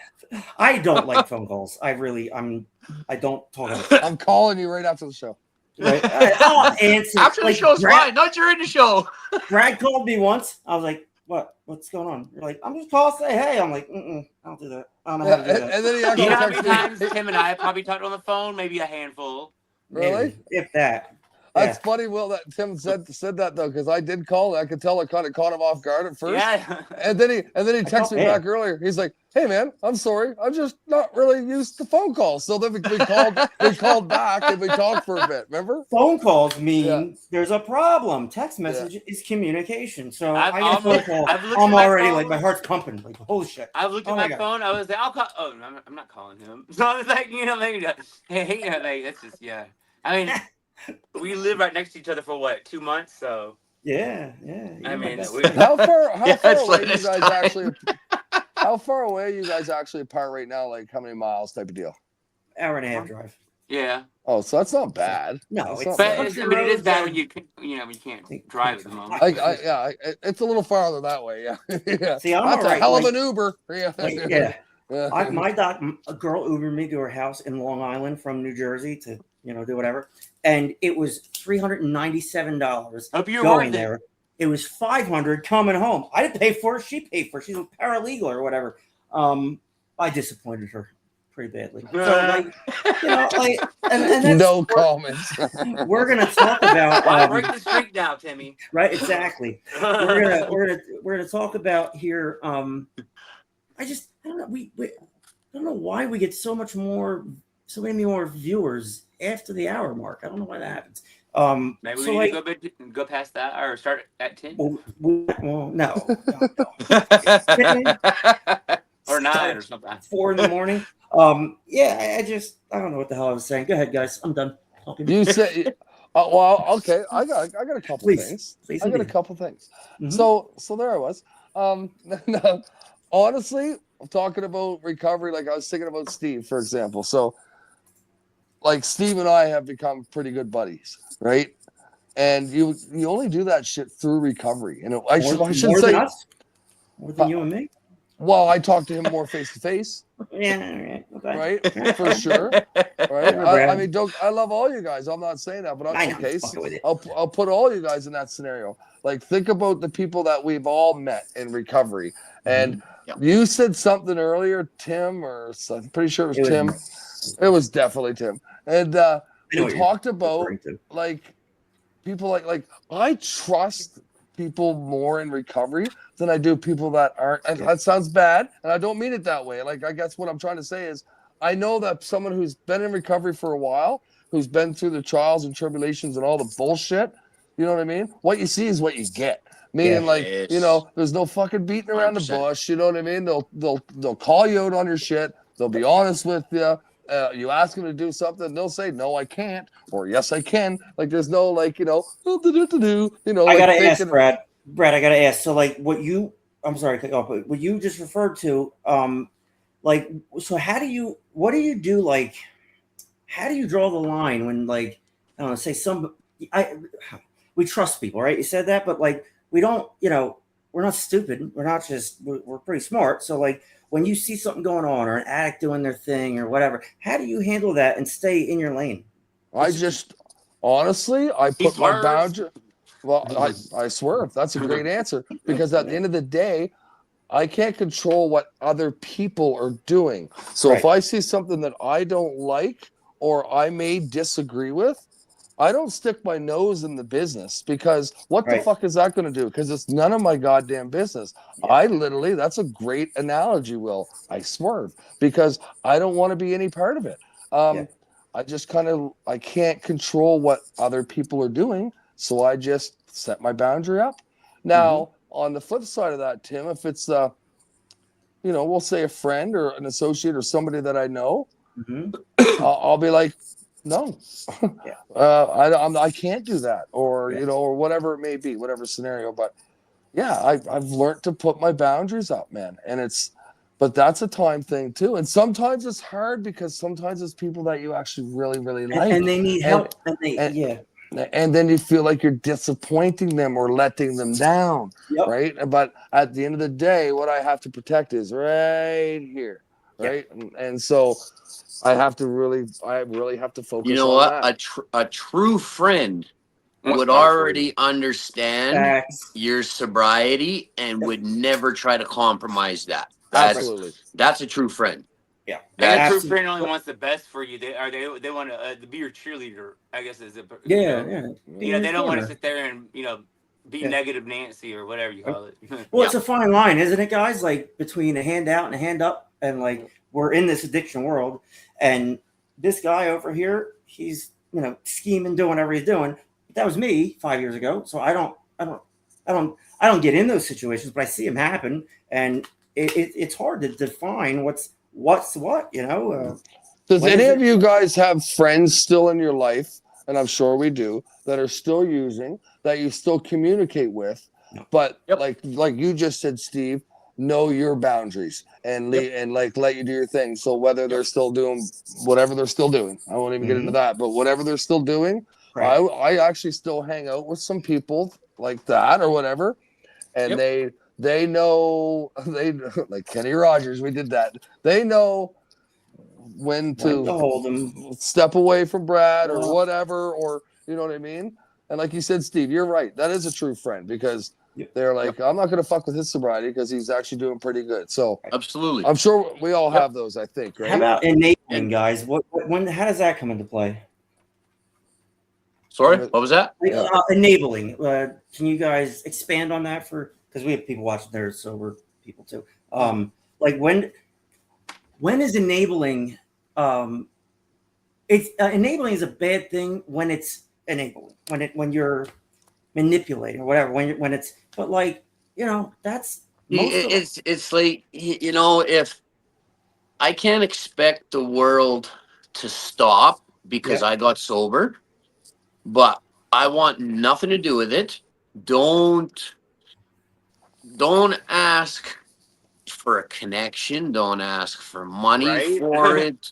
I don't like phone calls. I don't talk about it. I'm calling you right after the show. Right? I'll answer. After the Like, show's fine, not during the show. Brad called me once. I was like, "What? What's going on?" You're like, "I'm just calling to say hey." I'm like, I don't do that. I don't know how to do that. And then he You actually know how many texted me. times Tim and I probably talked on the phone? Maybe a handful. Really? Maybe, if that. That's Yeah. funny, Will, that Tim said that though, because I did call. I could tell it kind of caught him off guard at first. Yeah. And then he texted me yeah. back earlier. He's like, "Hey man, I'm sorry. I'm just not really used to phone calls." So then we called back and we talked for a bit. Remember? Phone calls mean there's a problem. Text message is communication. So I get a phone call. I'm already like my heart's pumping. Like holy shit. I've looked at my phone. I was like, I'll call. Oh, I'm not calling him. So I was like, maybe. Hey, like that's just I mean, we live right next to each other for what 2 months, so. Yeah. I mean, how far away you it's guys time. actually? How far away you guys actually apart right now? Like how many miles type of deal? Hour and a half drive. Yeah. Oh, so that's not bad. No, That's it's not But bad. it is bad when you can't drive at the moment. It's a little farther that way. Yeah. Yeah. See, I'm That's all a right, hell of like- an Uber. Yeah. Yeah. Yeah. A girl Ubered me to her house in Long Island from New Jersey to do whatever, and it was $397 Hope you're going worth there. It was $500 coming home. I didn't pay for it; she paid for it. She's a paralegal or whatever. I disappointed her pretty badly. So and that's, No comments. we're gonna talk about Why break the streak now, Timmy? right, exactly. We're gonna talk about here. I don't know. I don't know why we get so many more viewers after the hour mark. I don't know why that happens. Maybe so we need to go past that or start at 10 well, no. or 9 or something. 4 a.m. I don't know what the hell I was saying. Go ahead, guys. I'm done talking. You say, well, okay. I got a couple things. Please I got a indeed. couple things. Mhm. So there I was. No, honestly, I'm talking about recovery. Like I was thinking about Steve, for example. So, like Steve and I have become pretty good buddies, right? And you only do that shit through recovery. And I should more say than us? More than you and me? Well, I talk to him more face to face, Yeah, okay. right? For sure, right? I mean, I love all you guys. I'm not saying that, but I know, okay, fucking with you. I'll put all you guys in that scenario. Like, think about the people that we've all met in recovery. And you said something earlier, Tim, or I'm pretty sure it was Tim. It was definitely Tim. And we talked about like people like I trust people more in recovery than I do people that aren't. And that sounds bad, and I don't mean it that way. Like I guess what I'm trying to say is I know that someone who's been in recovery for a while, who's been through the trials and tribulations and all the bullshit, you know what I mean? What you see is what you get. Meaning, there's no fucking beating around 100%. the bush. You know what I mean? They'll call you out on your shit. They'll be honest with you. You ask them to do something, they'll say, "No, I can't," or "Yes, I can." Like there's no I gotta ask Brad. Brad, I gotta ask. So, like, what you just referred to, so what do you do? Like, how do you draw the line when, like, I don't know, say we trust people, right? You said that, but like, we don't, we're not stupid. We're not we're pretty smart. So, like, when you see something going on or an addict doing their thing or whatever, how do you handle that and stay in your lane? Honestly, I put my boundary. Well, I swerve. That's a great answer because at the end of the day, I can't control what other people are doing. So if I see something that I don't like or I may disagree with, I don't stick my nose in the business because what the fuck is that going to do? Because it's none of my goddamn business. Yeah. That's a great analogy, Will. I swerve because I don't want to be any part of it. I just I can't control what other people are doing. So I just set my boundary up. Now, on the flip side of that, Tim, if it's, we'll say a friend or an associate or somebody that I know, I'll be like, no, I can't do that, or or whatever it may be, whatever scenario. But I've learned to put my boundaries up, man, but that's a time thing too. And sometimes it's hard because sometimes it's people that you actually really, really like, and they need help, and then you feel like you're disappointing them or letting them down, right? But at the end of the day, what I have to protect is right here. right? And so I really have to focus. You know on what? that. A true friend What's would better for already you? understand Facts. your sobriety and would never try to compromise that. Absolutely. That's a true friend. Yeah. And a That's true Absolutely. friend only wants the best for you. They want to be your cheerleader. I guess is it. Yeah, yeah. Be in your They don't want to corner. sit there and be Yeah. negative Nancy or whatever you call it. Well, it's a fine line, isn't it, guys? Like between a hand out and a hand up, and like we're in this addiction world, and this guy over here, he's scheming, doing whatever he's doing. But that was me 5 years ago, so I don't get in those situations, but I see them happen, and it's hard to define what's what. Does When any is of you guys have friends still in your life, and I'm sure we do, that are still using, that you still communicate with, No. but Yep. like you just said, Steve, know your boundaries and and like let you do your thing. So whether they're still doing whatever they're still doing, I won't even get into that, but whatever they're still doing, Right. I actually still hang out with some people like that or whatever, and they know they like Kenny Rogers. We did that. They know when to hold them. step away from Brad or Yeah. whatever, or you know what I mean? And like you said, Steve, you're right. That is a true friend because they're like, I'm not going to fuck with his sobriety because he's actually doing pretty good. So absolutely. I'm sure we all have those, I think, right? How about enabling, guys? How does that come into play? Sorry, what was that? Enabling. Can you guys expand on that because we have people watching there, sober people too. Like when is enabling? It's enabling is a bad thing when it's enabling. When you're manipulating or whatever. When it's but like that's most of It's like if I can't expect the world to stop because I got sober, but I want nothing to do with it. Don't ask for a connection. Don't ask for money Right? for it.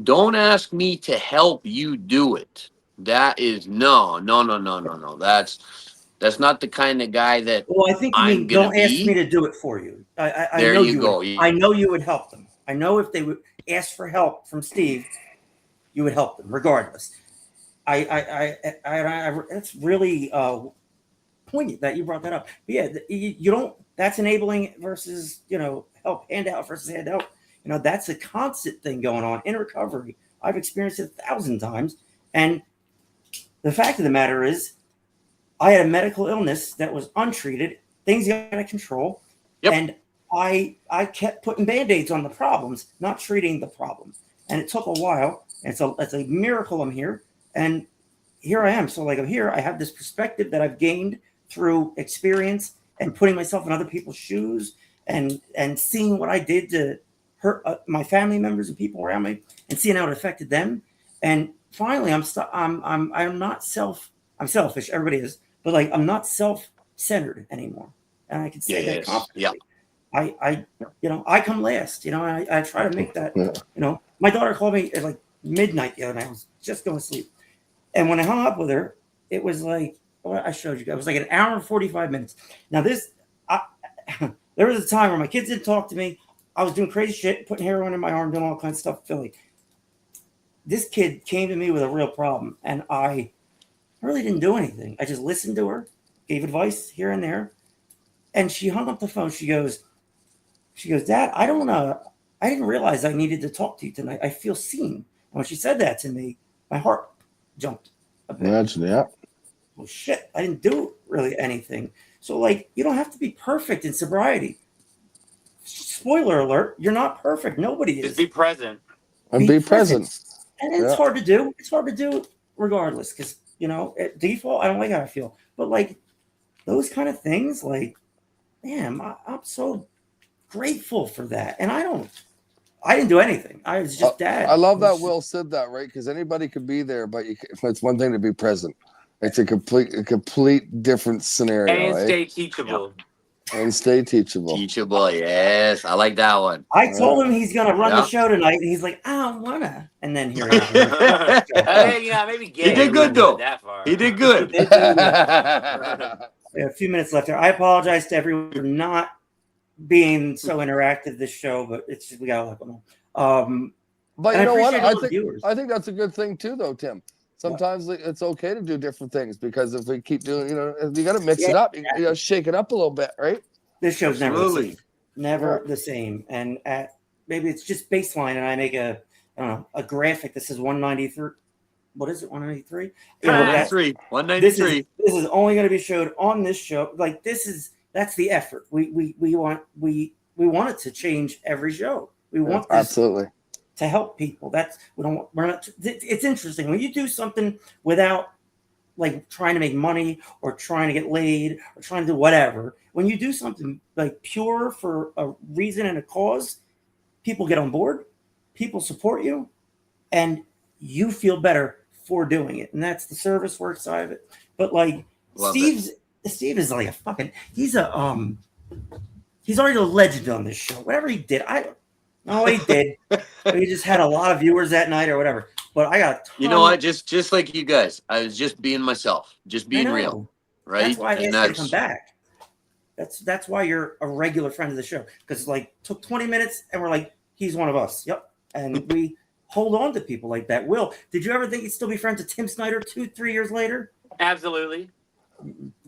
Don't ask me to help you do it. That is no. That's not the kind of guy that Well, I think you I'm mean gonna don't ask me be. to do it for you. I There know you you go. would. I know you would help them. I know if they would ask for help from Steve, you would help them regardless. That's really poignant that you brought that up. But yeah, you don't. That's enabling versus help handout versus handout. That's a constant thing going on in recovery. I've experienced it 1,000 times, and the fact of the matter is, I had a medical illness that was untreated. Things got out of control, and I kept putting band-aids on the problems, not treating the problems. And it took a while. And so it's a miracle I'm here, and here I am. So like I'm here. I have this perspective that I've gained through experience and putting myself in other people's shoes and seeing what I did to hurt my family members and people around me, and seeing how it affected them. And finally, I'm selfish. Everybody is, but like I'm not self-centered anymore, and I can say that confidently. I come last. And I try to make that. My daughter called me at like midnight the other night. I was just going to sleep, and when I hung up with her, it was like I showed you guys. It was like an hour and 45 minutes. Now there was a time where my kids didn't talk to me. I was doing crazy shit, putting heroin in my arm, doing all kinds of stuff. Philly. This kid came to me with a real problem, and I really didn't do anything. I just listened to her, gave advice here and there, and she hung up the phone. She goes, Dad, I didn't realize I needed to talk to you tonight. I feel seen. And when she said that to me, my heart jumped a bit. Imagine that. Well, shit, I didn't do really anything. So, like, you don't have to be perfect in sobriety. Spoiler alert, you're not perfect. Nobody is. Just be present. And be present. And it's hard to do. It's hard to do regardless because, at default, I don't like how I feel. But, like, those kind of things, like, man, I'm so grateful for that. And I didn't do anything. I was just dad. I love that Will said that, right? Because anybody could be there, but it's one thing to be present. It's a complete different scenario. And right? stay teachable. And stay teachable. Teachable, yes. I like that one. I told him he's gonna run the show tonight, and he's like, I don't wanna. And then here I am. Maybe he did good though. That far. He did good. A few minutes left there. I apologize to everyone for not being so interactive this show, but it's just we got a lot going But and you know what? appreciate all the viewers. I think that's a good thing too, though, Tim. Sometimes it's okay to do different things because if we keep doing, you got to mix it up. You got to shake it up a little bit, right? This show's Absolutely. never the same. And maybe it's just baseline, and I make a graphic that says 193. What is it? 193? 193. This is only going to be showed on this show. Like that's the effort. We want it to change every show. We want this absolutely to help people. We're not. It's interesting when you do something without like trying to make money or trying to get laid or trying to do whatever. When you do something like pure for a reason and a cause, people get on board, people support you, and you feel better for doing it. And that's the service work side of it. But like Steve is like a fucking he's already a legend on this show. Whatever he did, I don't know what he did. He just had a lot of viewers that night or whatever. But I got a ton. You know what? Just like you guys, I was just being myself, just being real, right? That's why I asked you to come back. That's why you're a regular friend of the show, because like took 20 minutes and we're like, he's one of us. Yep, and we hold on to people like that. Will, did you ever think you'd still be friends with Tim Snyder 2-3 years later? Absolutely.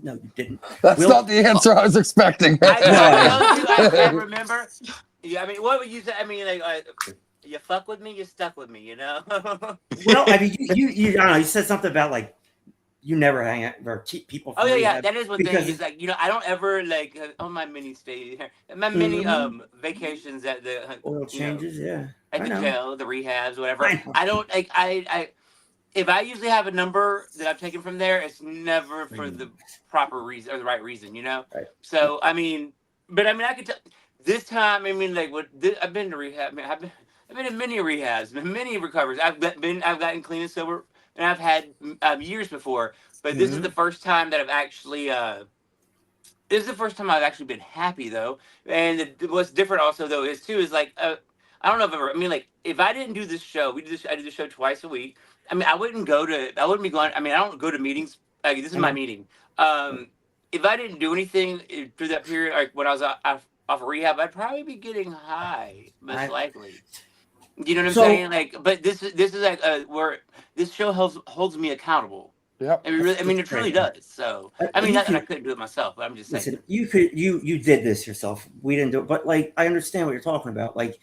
No, you didn't. That's not the answer I was expecting. I remember. Yeah, I mean, what would you say? I mean, like, you fuck with me, you stuck with me, you know. Well, I mean, you I don't know. You said something about like you never hang out or keep people. Oh yeah, that is one thing. Is like I don't ever like on my mini stay, my mini vacations at the oil changes, at the jail, the rehabs, whatever. I don't like I if I usually have a number that I've taken from there, it's never for the proper reason or the right reason, you know. Right. So I mean, I could tell this time. I mean, like I've been to rehab. I mean, I've been in many rehabs, many recoveries. I've gotten clean and sober, and I've had years before. But this is the first time that I've actually. This is the first time I've actually been happy though. And what's different also though is like I don't know if ever. I mean, like if I didn't do this show, I do the show twice a week. I mean, I wouldn't be going. I mean, I don't go to meetings. Like this is my meeting. If I didn't do anything through that period, like when I was off of rehab, I'd probably be getting high, most likely. You know what I'm saying? Like, but this is like where this show holds me accountable. Yep. I mean, it really does. So, I mean, not that I couldn't do it myself, but I'm just saying. Listen, you did this yourself. We didn't do it, but like, I understand what you're talking about. Like,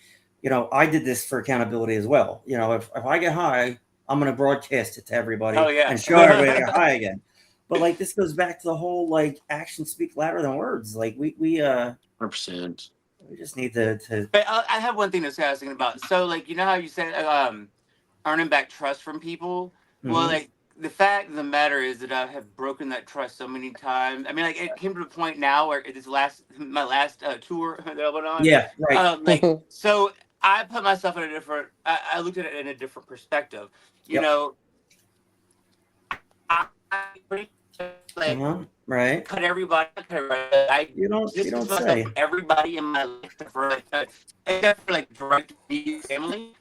I did this for accountability as well. If I get high, I'm going to broadcast it to everybody and show everybody I got high again. But like, this goes back to the whole, like, actions speak louder than words. Like we 100%. We just need to. But I have one thing to say. I was thinking about. So, like, you know how you said earning back trust from people. Mm-hmm. Well, like the fact of the matter is that I have broken that trust so many times. I mean, like it came to the point now where my last tour that I went on. Yeah, right. So I put myself in a different. I looked at it in a different perspective. You know, I pretty like. Right. Cut everybody. You don't say. Everybody in my life, except for like direct family,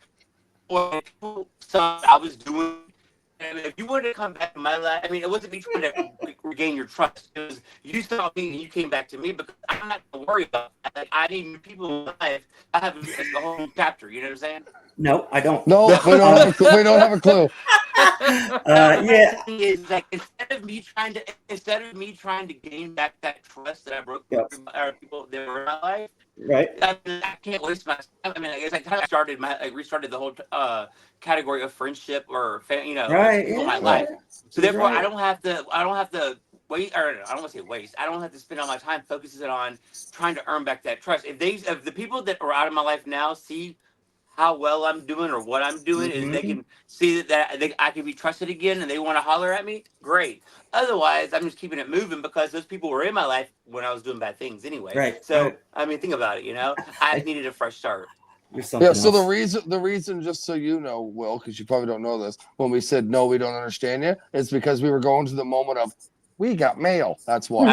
or people. So I was doing. And if you wanted to come back to my life, I mean, it wasn't me trying to regain your trust. It was you saw me and you came back to me because I'm not gonna worry about that. Like, I need people in my life. I have a whole new chapter. You know what I'm saying? No, I don't. No, we don't have a clue. Yeah. Is like instead of me trying to gain back that trust that I broke with people that were in my life, right? I can't waste my time. I mean, I guess I kind of restarted the whole category of friendship or people in my life. So therefore, I don't have to wait, or I don't want to say waste. I don't have to spend all my time focusing on trying to earn back that trust. If the people that are out of my life now see how well I'm doing or what I'm doing, is they can see that I can be trusted again and they want to holler at me, great. Otherwise, I'm just keeping it moving because those people were in my life when I was doing bad things anyway. Right. So, I mean, think about it, I needed a fresh start. Yeah, so the reason, just so you know, Will, because you probably don't know this, when we said, no, we don't understand you, is because we were going to the moment of, we got mail. That's why.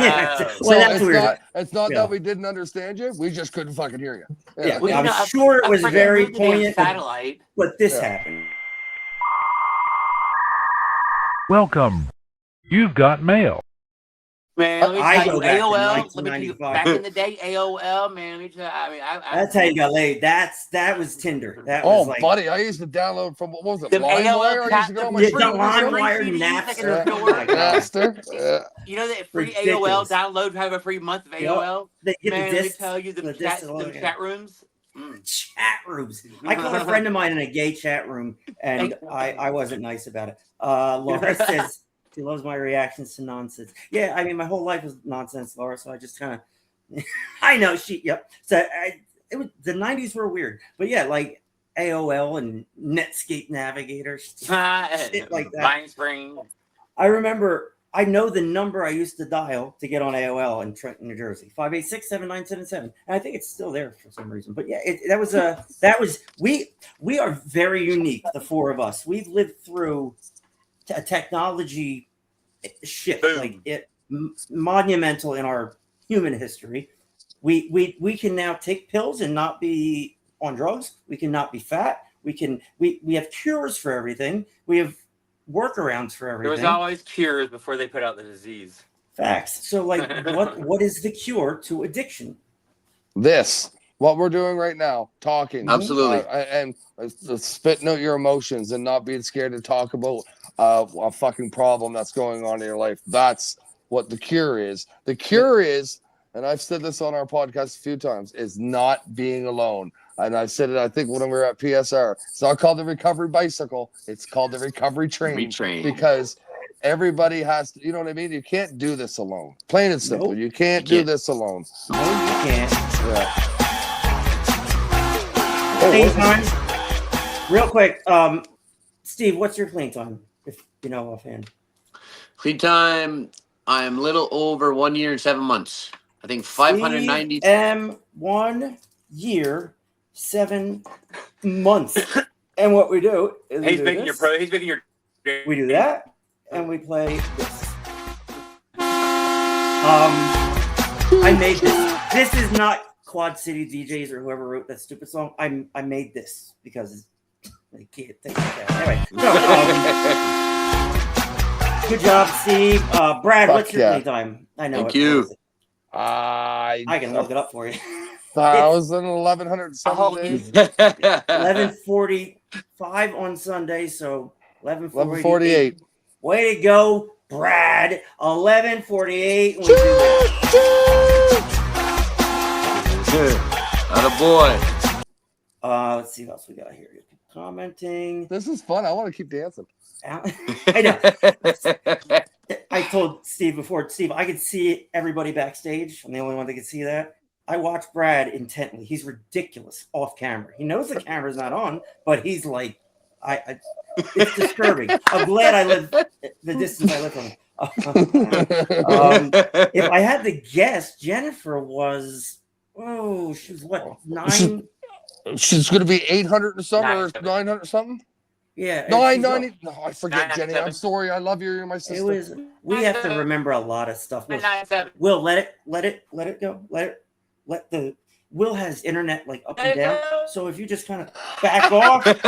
It's not that we didn't understand you. We just couldn't fucking hear you. Yeah, I'm sure it was very poignant. Satellite, but this happened. Welcome. You've got mail. Man, let me I tell go you, back to AOL. Let me tell you, 1995. back in the day, AOL. Man, let me tell you, I mean, That's how you got laid. That was Tinder. That was Oh, like buddy, I used to download from what was it, them AOL LimeWire? I used to chat, get all the my Yeah, shit free, the on the there. free LimeWire, CDs like in the Napster. Oh store. my god, Napster. You know that free AOL ridiculous. download, have a free month of Yep. AOL. They get Man, the let me discs. tell you, The discs. them chat rooms. Chat rooms. I caught a friend of mine in a gay chat room, and I wasn't nice about it. Laura says she loves my reactions to nonsense. Yeah, I mean, my whole life was nonsense, Laura. So I just kind of, I know she. Yep. So it was the '90s were weird, but yeah, like AOL and Netscape Navigator, shit like that. Vine Spring. I remember. I know the number I used to dial to get on AOL in Trenton, New Jersey, 586-7977. And I think it's still there for some reason. But yeah, that was we are very unique, the four of us. We've lived through a technology shift, Boom. like it monumental in our human history. We can now take pills and not be on drugs. We can not be fat. We have cures for everything. We have workarounds for everything. There was always cures before they put out the disease. Facts. So, like, what is the cure to addiction? This, what we're doing right now, talking. Absolutely. And spitting out your emotions and not being scared to talk about a fucking problem that's going on in your life. That's what the cure is. The cure is, and I've said this on our podcast a few times, is not being alone. And I said it, I think, when we were at PSR. It's not called the recovery bicycle. It's called the recovery train. Because everybody has to, you know what I mean? You can't do this alone. Plain and simple. Nope. You can't do this alone. No, you can't. Yeah. Clean time. Real quick, Steve, what's your clean time? If you know offhand. Clean time, I'm a little over 1 year and 7 months. I think 590. Steve 1 year, 7 months. And what we do is He's making your we do that and we play this. I made this. This is not Quad City DJs or whoever wrote that stupid song. I made this because they can't think of that. Anyway, so, good job, Steve. Brad, what's your clean time? I know. Thank you. I can look it up for you. 1,100 Sunday. 11:45 on Sunday, so 11:48. Way to go, Brad. 11:48. Attaboy. Let's see what else we got here. Commenting. This is fun. I want to keep dancing. I know. I told Steve before, Steve, I could see everybody backstage. I'm the only one that could see that. I watch Brad intently. He's ridiculous off camera. He knows the camera's not on, but he's like, it's disturbing. I'm glad I live the distance I live from him. If I had to guess, Jennifer was, she was what, 9? She's going to be 800 or something, or 900 something? Yeah. 990. No, I forget, 997. Jenny. I'm sorry. I love you. You're my sister. We have to remember a lot of stuff. Will, let it go. Will has internet like up and down. So if you just kind of back off, it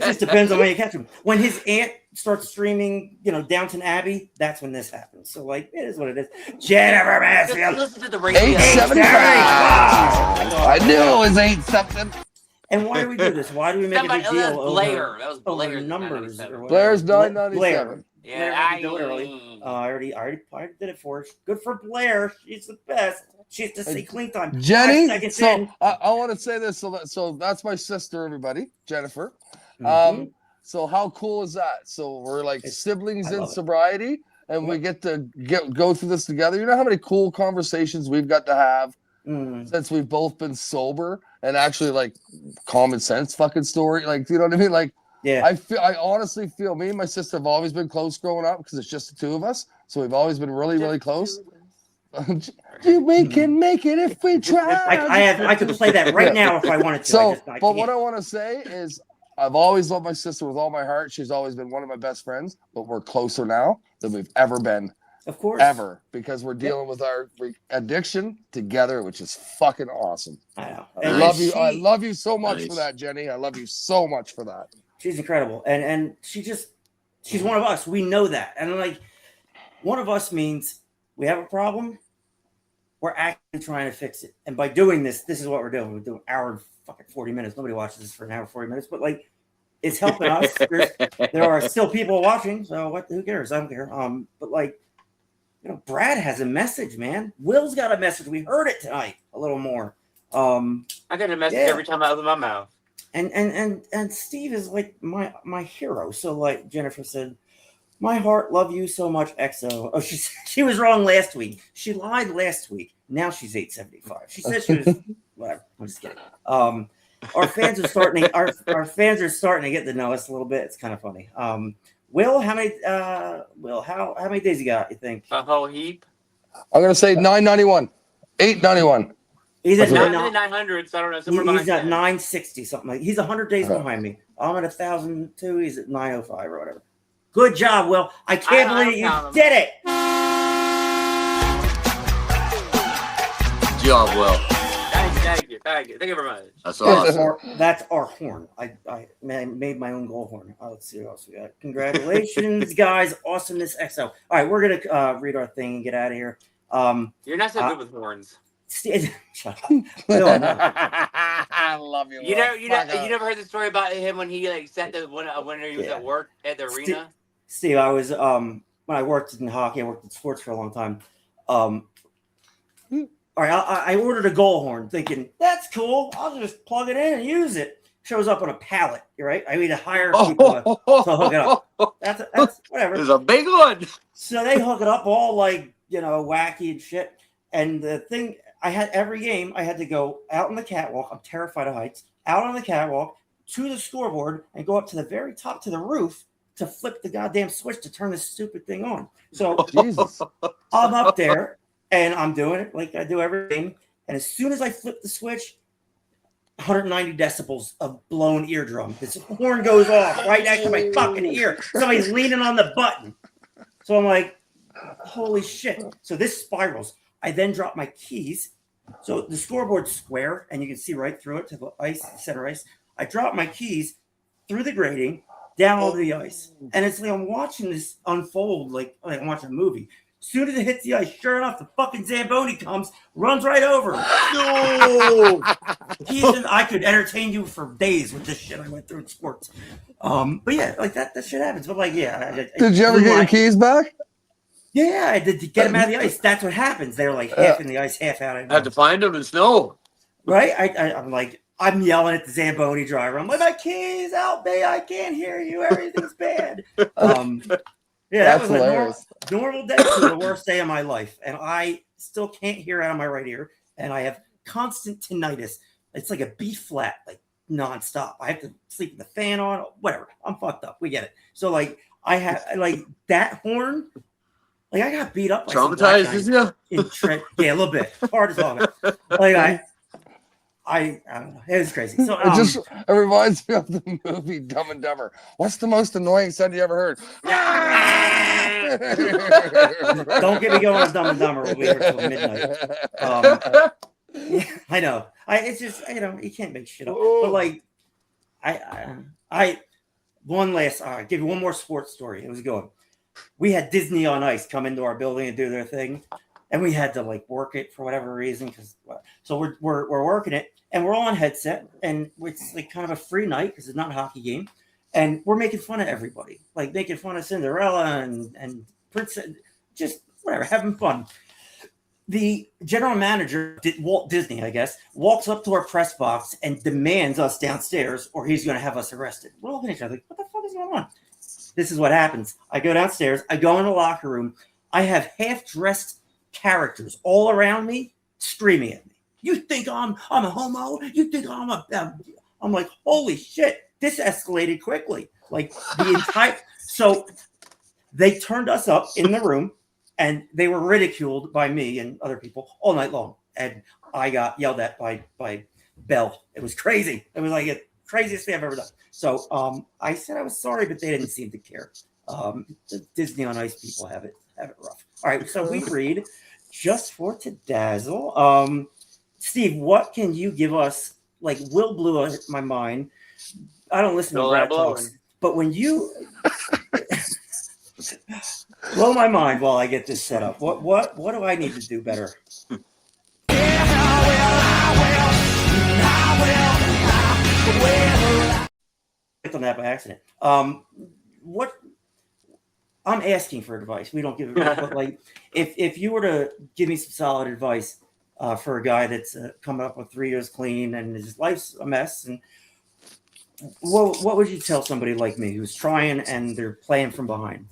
just depends on when you catch him. When his aunt starts streaming, Downton Abbey, that's when this happens. So like, it is what it is. Jennifer Mansfield. Listen to the radio. 875. I knew it was 8 something. And why do we do this? Why do we make a big deal over Blair? That was over Blair's numbers? Or whatever? Blair's 997. Blair. Yeah, I do it early. I already did it for her. Good for Blair. She's the best. She has to say clean time. Jenny, 5 seconds so in. I want to say this. So that's my sister, everybody, Jennifer. Mhm. So how cool is that? So we're like siblings I in love it. sobriety, and we get to go through this together. You know how many cool conversations we've got to have since we've both been sober, and actually like common sense fucking story. Like, you know what I mean? Like, Yeah. I honestly feel me and my sister have always been close growing up because it's just the two of us. So we've always been really, really close. We can make it if we try. I could play that right now if I wanted to. So, I but what I want to say is, I've always loved my sister with all my heart. She's always been one of my best friends, but we're closer now than we've ever been. Of course. Ever. Because we're dealing with our addiction together, which is fucking awesome. I know. I love you. I love you so much for that, Jenny. I love you so much for that. She's incredible. And she's one of us. We know that. And like one of us means we have a problem. We're actually trying to fix it. And by doing this is what we're doing. We're doing an hour and fucking 40 minutes. Nobody watches this for an hour and 40 minutes, but like it's helping us. There are still people watching, so who cares? I don't care. But like, you know, Brad has a message, man. Will's got a message. We heard it tonight a little more. I get a message every time I open my mouth. And Steve is like my hero. So like Jennifer said, my heart, love you so much, XO. Oh, she was wrong last week. She lied last week. Now she's 875. She said she was whatever. I'm just kidding. Our fans are starting to get to know us a little bit. It's kind of funny. Will, how many days you got, you think? A whole heap. I'm gonna say 991. 891. He's at 900, so I don't know. Somewhere he's at 960, something like. He's 100 days behind me. I'm at 1,002. He's at 905 or whatever. Good job, Will. I can't believe you did it. Good job, Will. Thank you very much. That's awesome. That's our horn. I made my own goal horn. Let's see what else we got. Congratulations, guys. Awesomeness XO. All right, we're gonna read our thing and get out of here. You're not so good with horns. Shut up. No. I love you. You never heard the story about him when he like set the when he was at work at the arena. Steve, I was when I worked in hockey, I worked in sports for a long time. All right, I ordered a goal horn, thinking that's cool. I'll just plug it in and use it. Shows up on a pallet, right? I need to hire people to hook it up. That's whatever. There's a big one. So they hook it up all like wacky and shit. And the thing I had every game, I had to go out on the catwalk. I'm terrified of heights. Out on the catwalk to the scoreboard and go up to the very top to the roof to flip the goddamn switch to turn this stupid thing on. So Jesus. I'm up there and I'm doing it like I do every game. And as soon as I flip the switch, 190 decibels of blown eardrum. This horn goes off right next to my fucking ear. Somebody's leaning on the button. So I'm like, holy shit. So this spirals. I then drop my keys. So the scoreboard's square and you can see right through it to the ice, center ice. I drop my keys through the grating, down over the ice. And it's like I'm watching this unfold like I'm watching a movie. As soon as it hits the ice, sure enough, the fucking Zamboni comes, runs right over. No! I could entertain you for days with this shit I went through in sports. But yeah, like that shit happens. But like, yeah. Did you ever get your keys back? Yeah, I did to get them out of the ice. That's what happens. They're like half in the ice, half out. I had to find them in snow. Right? I'm yelling at the Zamboni driver. I'm like, my keys, help me. I can't hear you. Everything's bad. Yeah, that was hilarious. A normal day to the worst day of my life. And I still can't hear out of my right ear. And I have constant tinnitus. It's like a B flat, like nonstop. I have to sleep with the fan on, whatever. I'm fucked up. We get it. So like I have like that horn. Like I got beat up. Traumatized, is you? Yeah, a little bit. Hard as all. Like I don't know. It was crazy. So it reminds me of the movie Dumb and Dumber. What's the most annoying sound you ever heard? Don't get me going on Dumb and Dumber. We'll be here till midnight. Yeah, I know. It's just you can't make shit up. But like, I one last. I'll give you one more sports story. It was going. We had Disney on Ice come into our building and do their thing, and we had to like work it for whatever reason. So we're working it, and we're all on headset, and it's like kind of a free night because it's not a hockey game, and we're making fun of everybody, like making fun of Cinderella and Princess, just whatever, having fun. The general manager, Walt Disney, I guess, walks up to our press box and demands us downstairs, or he's going to have us arrested. We're looking at each other like, what the fuck is going on? This is what happens. I go downstairs. I go in the locker room. I have half-dressed characters all around me screaming at me. You think I'm a homo? You think I'm I'm like, holy shit. This escalated quickly. Like the entire... So they turned us up in the room, and they were ridiculed by me and other people all night long. And I got yelled at by Belle. It was crazy. It was like the craziest thing I've ever done. So I said I was sorry, but they didn't seem to care. The Disney on Ice people have it rough. All right, so we read just for to dazzle. Steve, what can you give us? Like Will blew my mind. I don't listen to Brad talks, but when you Blow my mind while I get this set up. What do I need to do better? On that by accident. What I'm asking for advice. We don't give it, but like, if you were to give me some solid advice for a guy that's coming up with 3 years clean and his life's a mess, and what would you tell somebody like me who's trying and they're playing from behind?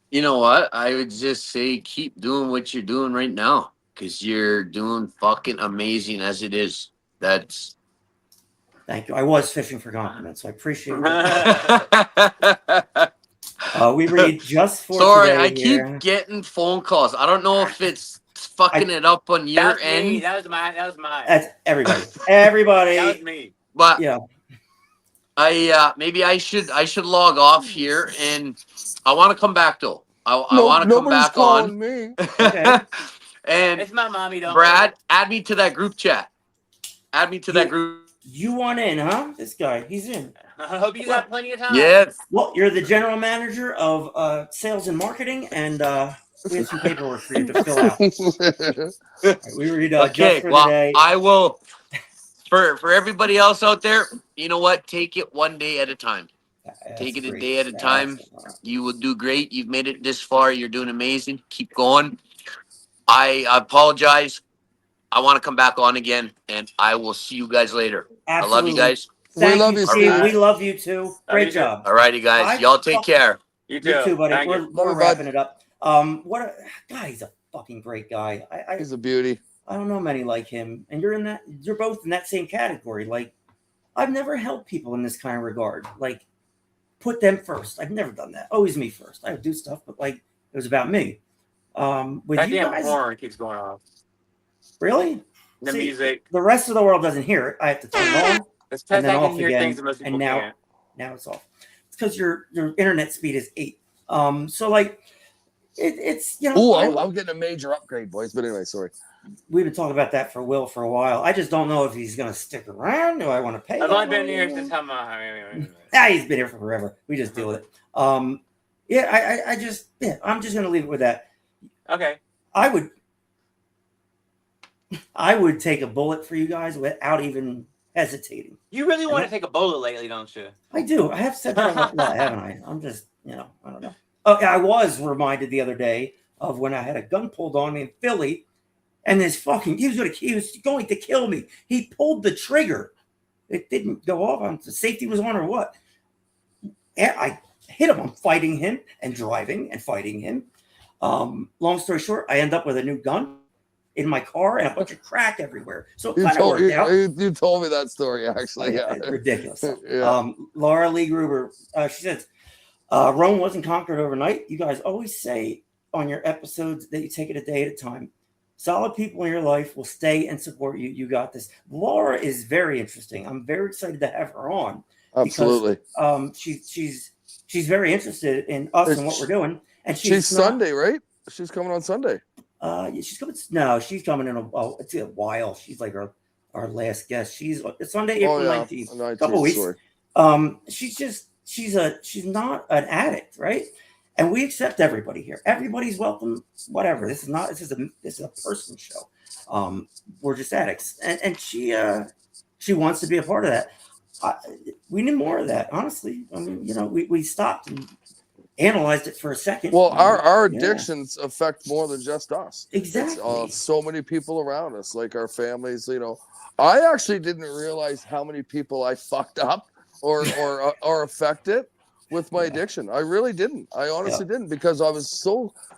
You know what? I would just say keep doing what you're doing right now because you're doing fucking amazing as it is. That's. Thank you. I was fishing for compliments, so I appreciate it. We read just for Sorry, today I here. keep getting phone calls. I don't know if it's fucking it up on your end. Me. That was mine. That's everybody. Everybody. That was me. But yeah, maybe I should log off here, and I want to come back though. I want to come back on. Me. Okay. And It's my mommy. Don't Brad, add me to that group chat. Add me to that group. You want in, huh? This guy, he's in. I hope you got plenty of time. Yes. Well, you're the general manager of sales and marketing, and we have some paperwork for you to fill out. Right, we read Okay. just for Well, today. I will. For everybody else out there, you know what? Take it one day at a time. Take it a day at a time. You will do great. You've made it this far. You're doing amazing. Keep going. I apologize. I want to come back on again, and I will see you guys later. Absolutely. I love you guys. Thank We love you, Steve. Steve. We love you too. Great job. All righty, guys. Y'all take care. You too, You too, buddy. Thank you. We're wrapping it up. What a guy! He's a fucking great guy. He's a beauty. I don't know many like him, and you're both in that same category. Like, I've never helped people in this kind of regard. Like, put them first. I've never done that. Always me first. I would do stuff, but like it was about me. With That you damn guys, horn keeps going off. really? The See, music. The rest of the world doesn't hear it. I have to turn it on It's and then I off can hear again. things that most people And now, can't. now it's off. It's because your internet speed is 8. So like it's Oh, I'm getting a major upgrade, boys. But anyway, sorry. We've been talking about that for Will for a while. I just don't know if he's gonna stick around. Do I want to pay? I've that only been money? here since how much? He's been here for forever. We just deal with it. Yeah, I'm just gonna leave it with that. Okay. I would take a bullet for you guys without even hesitating. You really want to take a bullet lately, don't you? I do. I have said that a lot, haven't I? I'm just, I don't know. Oh, yeah, I was reminded the other day of when I had a gun pulled on me in Philly, and he was going to kill me. He pulled the trigger. It didn't go off. The safety was on or what? I hit him. I'm fighting him and driving and fighting him. Long story short, I end up with a new gun in my car and a bunch of crack everywhere. So it kind of worked out. You told me that story, actually. Yeah. It's ridiculous. Yeah. Laura Lee Gruber, she says, Rome wasn't conquered overnight. You guys always say on your episodes that you take it a day at a time. Solid people in your life will stay and support you. You got this. Laura is very interesting. I'm very excited to have her on. Absolutely. Because, she's very interested in us and what we're doing. And she's Sunday, right? She's coming on Sunday. She's coming. No, she's coming in it's a while. She's like our last guest. It's Sunday, April 19th. A couple weeks. She's not an addict, right? And we accept everybody here. Everybody's welcome. Whatever. This is a person show. We're just addicts, and she wants to be a part of that. We need more of that, honestly. I mean, we stopped and analyzed it for a second. Well, our addictions affect more than just us. Exactly. It's, so many people around us, like our families. I actually didn't realize how many people I fucked up or affected with my addiction. I really didn't. I honestly didn't, because I was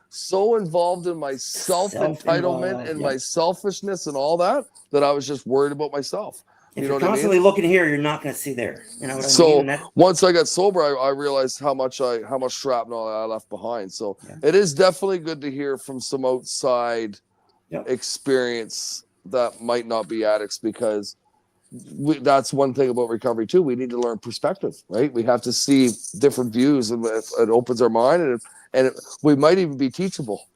so involved in my self-entitlement and my selfishness and all that I was just worried about myself. If you're constantly looking here, you're not going to see there. You know what so I mean? Once I got sober, I realized how much shrapnel I left behind. So it is definitely good to hear from some outside experience that might not be addicts, because that's one thing about recovery too. We need to learn perspective, right? We have to see different views, and it opens our mind, and we might even be teachable.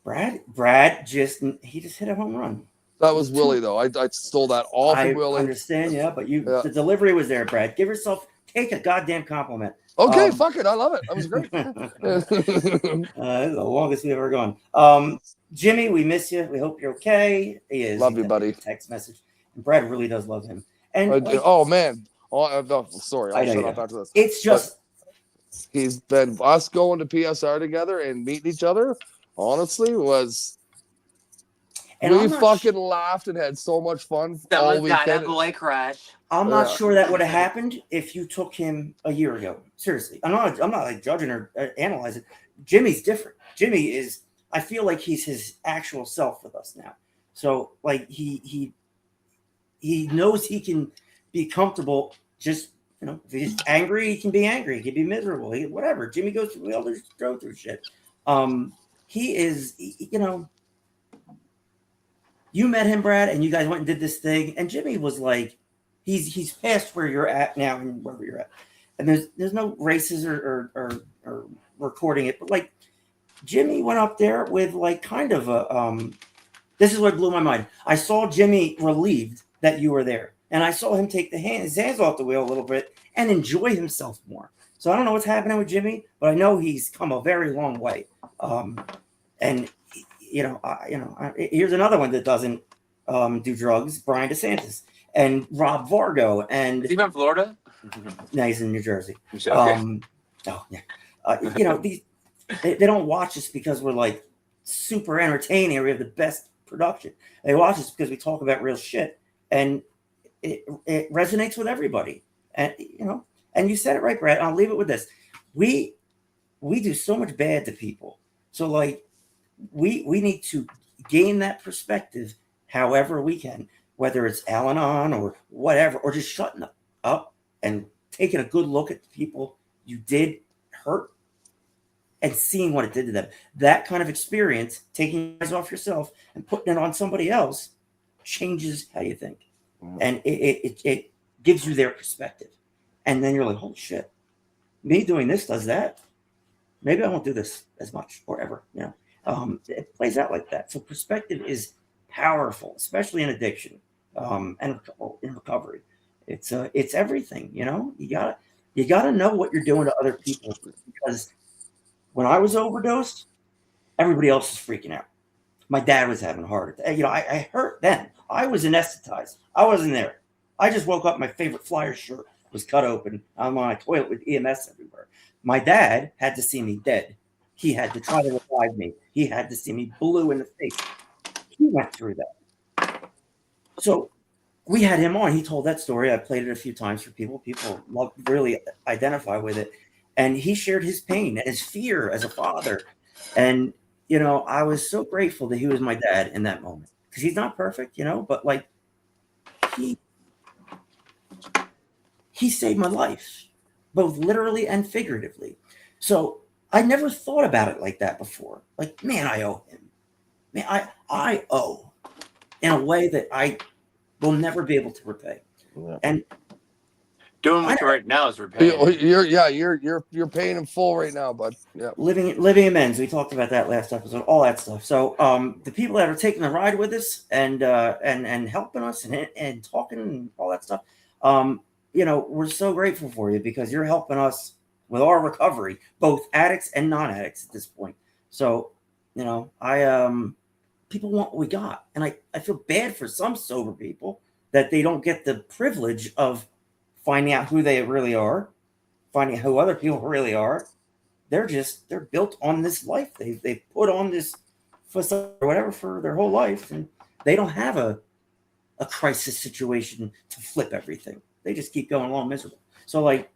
Brad just hit a home run. That was Willie, though. I stole that all from Willie. I understand, but the delivery was there, Brad. Give yourself take a goddamn compliment. Okay, fuck it. I love it. That was great. This is the longest we've ever gone. Jimmy, we miss you. We hope you're okay. He is. Love you, buddy. Text message. And Brad really does love him. And oh man. Oh, no, sorry. I'll shut up after this. It's just he's been us going to PSR together and meeting each other. Honestly, was we fucking laughed and had so much fun all weekend. Boy crash. I'm not sure that would have happened if you took him a year ago. Seriously, I'm not like judging or analyzing. Jimmy's different. Jimmy is. I feel like he's his actual self with us now. So like he knows he can be comfortable. Just if he's angry, he can be angry. He can be miserable. Whatever. Jimmy goes through. We all just go through shit. He is. You met him, Brad, and you guys went and did this thing. And Jimmy was like, he's past where you're at now and wherever you're at. And there's no races or recording it, but like Jimmy went up there with like kind of a this is what blew my mind. I saw Jimmy relieved that you were there, and I saw him take his hands off the wheel a little bit and enjoy himself more. So I don't know what's happening with Jimmy, but I know he's come a very long way. And here's another one that doesn't do drugs: Brian DeSantis and Rob Vargo. And is he from Florida? No, he's in New Jersey. Okay. These they don't watch us because we're like super entertaining or we have the best production. They watch us because we talk about real shit, and it resonates with everybody. And and you said it right, Brad. I'll leave it with this: we do so much bad to people. So like we need to gain that perspective however we can, whether it's Al-Anon or whatever, or just shutting up and taking a good look at the people you did hurt and seeing what it did to them. That kind of experience, taking your eyes off yourself and putting it on somebody else, changes how you think. And it gives you their perspective. And then you're like, holy shit, me doing this does that. Maybe I won't do this as much or ever. It plays out like that. So perspective is powerful, especially in addiction and in recovery. It's everything. You gotta know what you're doing to other people, because when I was overdosed, everybody else was freaking out. My dad was having a heart attack. I hurt then. I was anesthetized. I wasn't there. I just woke up. My favorite Flyer shirt was cut open. I'm on a toilet with EMS everywhere. My dad had to see me dead. He had to try to revive me. He had to see me blue in the face. He went through that. So we had him on. He told that story. I played it a few times for people. People really identify with it. And he shared his pain and his fear as a father. And, I was so grateful that he was my dad in that moment. Because he's not perfect, but like he saved my life, both literally and figuratively. So I never thought about it like that before. Like, man, I owe him. Man, I owe in a way that I will never be able to repay. Yeah. And doing what you're right now is repaying. You're paying in full right now, bud. Yeah. Living amends. We talked about that last episode, all that stuff. So the people that are taking the ride with us and helping us and talking and all that stuff, we're so grateful for you, because you're helping us with our recovery, both addicts and non-addicts at this point. So, people want what we got. And I feel bad for some sober people that they don't get the privilege of finding out who they really are, finding out who other people really are. They're built on this life. They put on this facade or whatever for their whole life, and they don't have a crisis situation to flip everything. They just keep going along miserable. So like,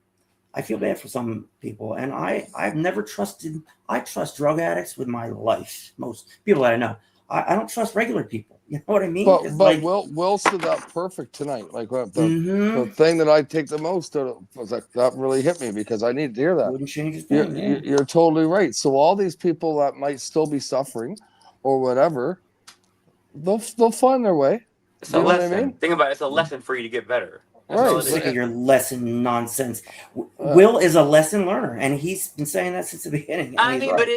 I feel bad for some people, and I've never trusted. I trust drug addicts with my life. Most people that I know. I don't trust regular people. You know what I mean? But Will said that perfect tonight. Like the thing that I take the most was like, that really hit me, because I need to hear that. Wouldn't change a thing. You're totally right. So all these people that might still be suffering or whatever, they'll find their way. It's a lesson. I mean? Think about it. It's a lesson for you to get better. I'm sick of your lesson nonsense. Will is a lesson learner, and he's been saying that since the beginning. I mean, but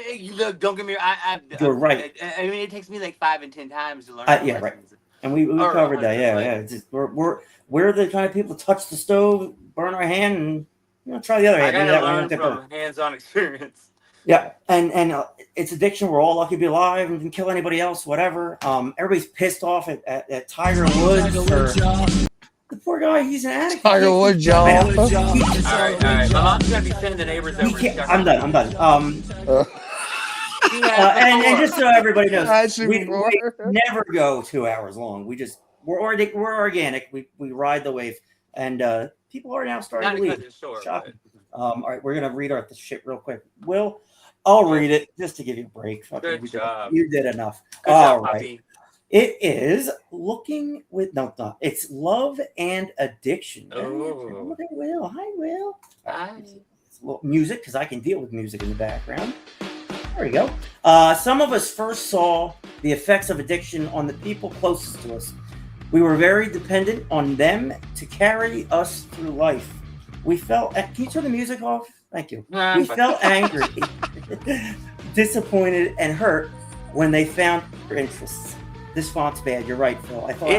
don't get me wrong. You're right. I mean, it takes me like 5 and 10 times to learn. Yeah, right. And we covered that. Yeah. It's just, we're the kind of people to touch the stove, burn our hand, and try the other I hand. Maybe gotta that one learn won't get better. from hands-on experience. Yeah, and it's addiction. We're all lucky to be alive and can kill anybody else, whatever. Everybody's pissed off at Tiger Woods for the poor guy. He's an addict. Tiger Woods, y'all. All right. My mom's gonna be sending the neighbors over. I'm done. And just so everybody knows, we never go 2 hours long. We're organic. We ride the wave, and people are now starting to leave. Shocking. All right, we're gonna read the shit real quick. I'll read it just to give you a break. Good job. You did enough. Good All job, right. Poppy. It is it's love and addiction. Oh. Hey, Will. Hi, Will. Hi. It's a little music because I can deal with music in the background. There we go. Some of us first saw the effects of addiction on the people closest to us. We were very dependent on them to carry us through life. We felt. Can you turn the music off? Thank you. We felt angry, disappointed, and hurt when they found their interests. This font's bad. You're right, Phil. I called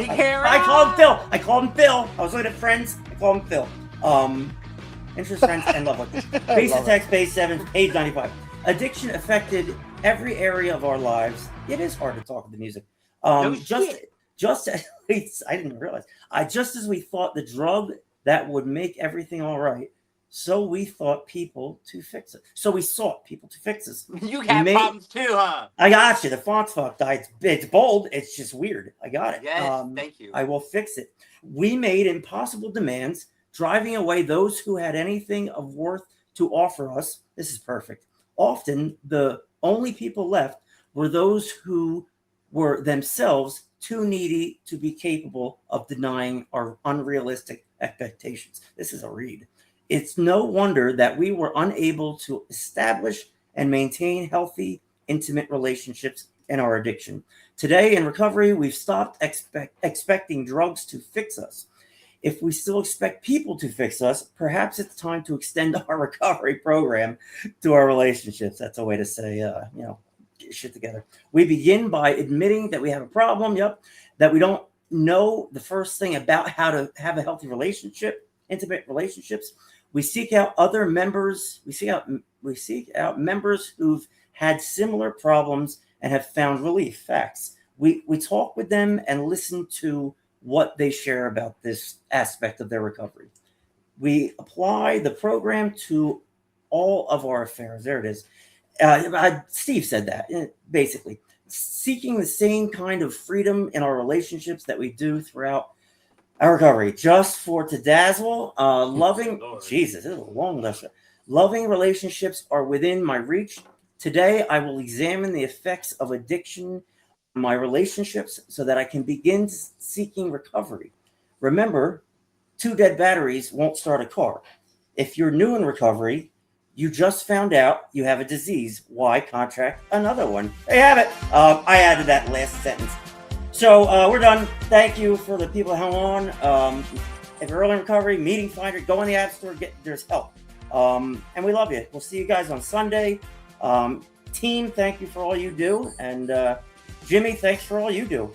him Phil. I was looking at Friends. I called him Phil. Interest, friends, and love. Base text, base 7, page 95. Addiction affected every area of our lives. It is hard to talk with the music. Just at least I didn't realize. Just as we thought the drug that would make everything all right, so we thought people to fix it. So we sought people to fix us. You got problems too, huh? I got you. The font's fucked. It's bold. It's just weird. I got it. Yes, thank you. I will fix it. We made impossible demands, driving away those who had anything of worth to offer us. This is perfect. Often, the only people left were those who were themselves too needy to be capable of denying our unrealistic expectations. This is a read. It's no wonder that we were unable to establish and maintain healthy, intimate relationships in our addiction. Today, in recovery, we've stopped expecting drugs to fix us. If we still expect people to fix us, perhaps it's time to extend our recovery program to our relationships. That's a way to say, get shit together. We begin by admitting that we have a problem, that we don't know the first thing about how to have a healthy relationship, intimate relationships. We seek out other members. We seek out members who've had similar problems and have found relief. Facts. We talk with them and listen to what they share about this aspect of their recovery. We apply the program to all of our affairs. There it is. Steve said that, basically. Seeking the same kind of freedom in our relationships that we do throughout our recovery. Just for to dazzle, Jesus, this is a long list. Loving relationships are within my reach. Today, I will examine the effects of addiction on my relationships so that I can begin seeking recovery. Remember, 2 dead batteries won't start a car. If you're new in recovery, you just found out you have a disease. Why contract another one? There you have it. I added that last sentence. So we're done. Thank you for the people that hung on. If you're early in recovery, Meeting Finder, go in the App Store, there's help. And we love you. We'll see you guys on Sunday. Team, thank you for all you do. And Jimmy, thanks for all you do.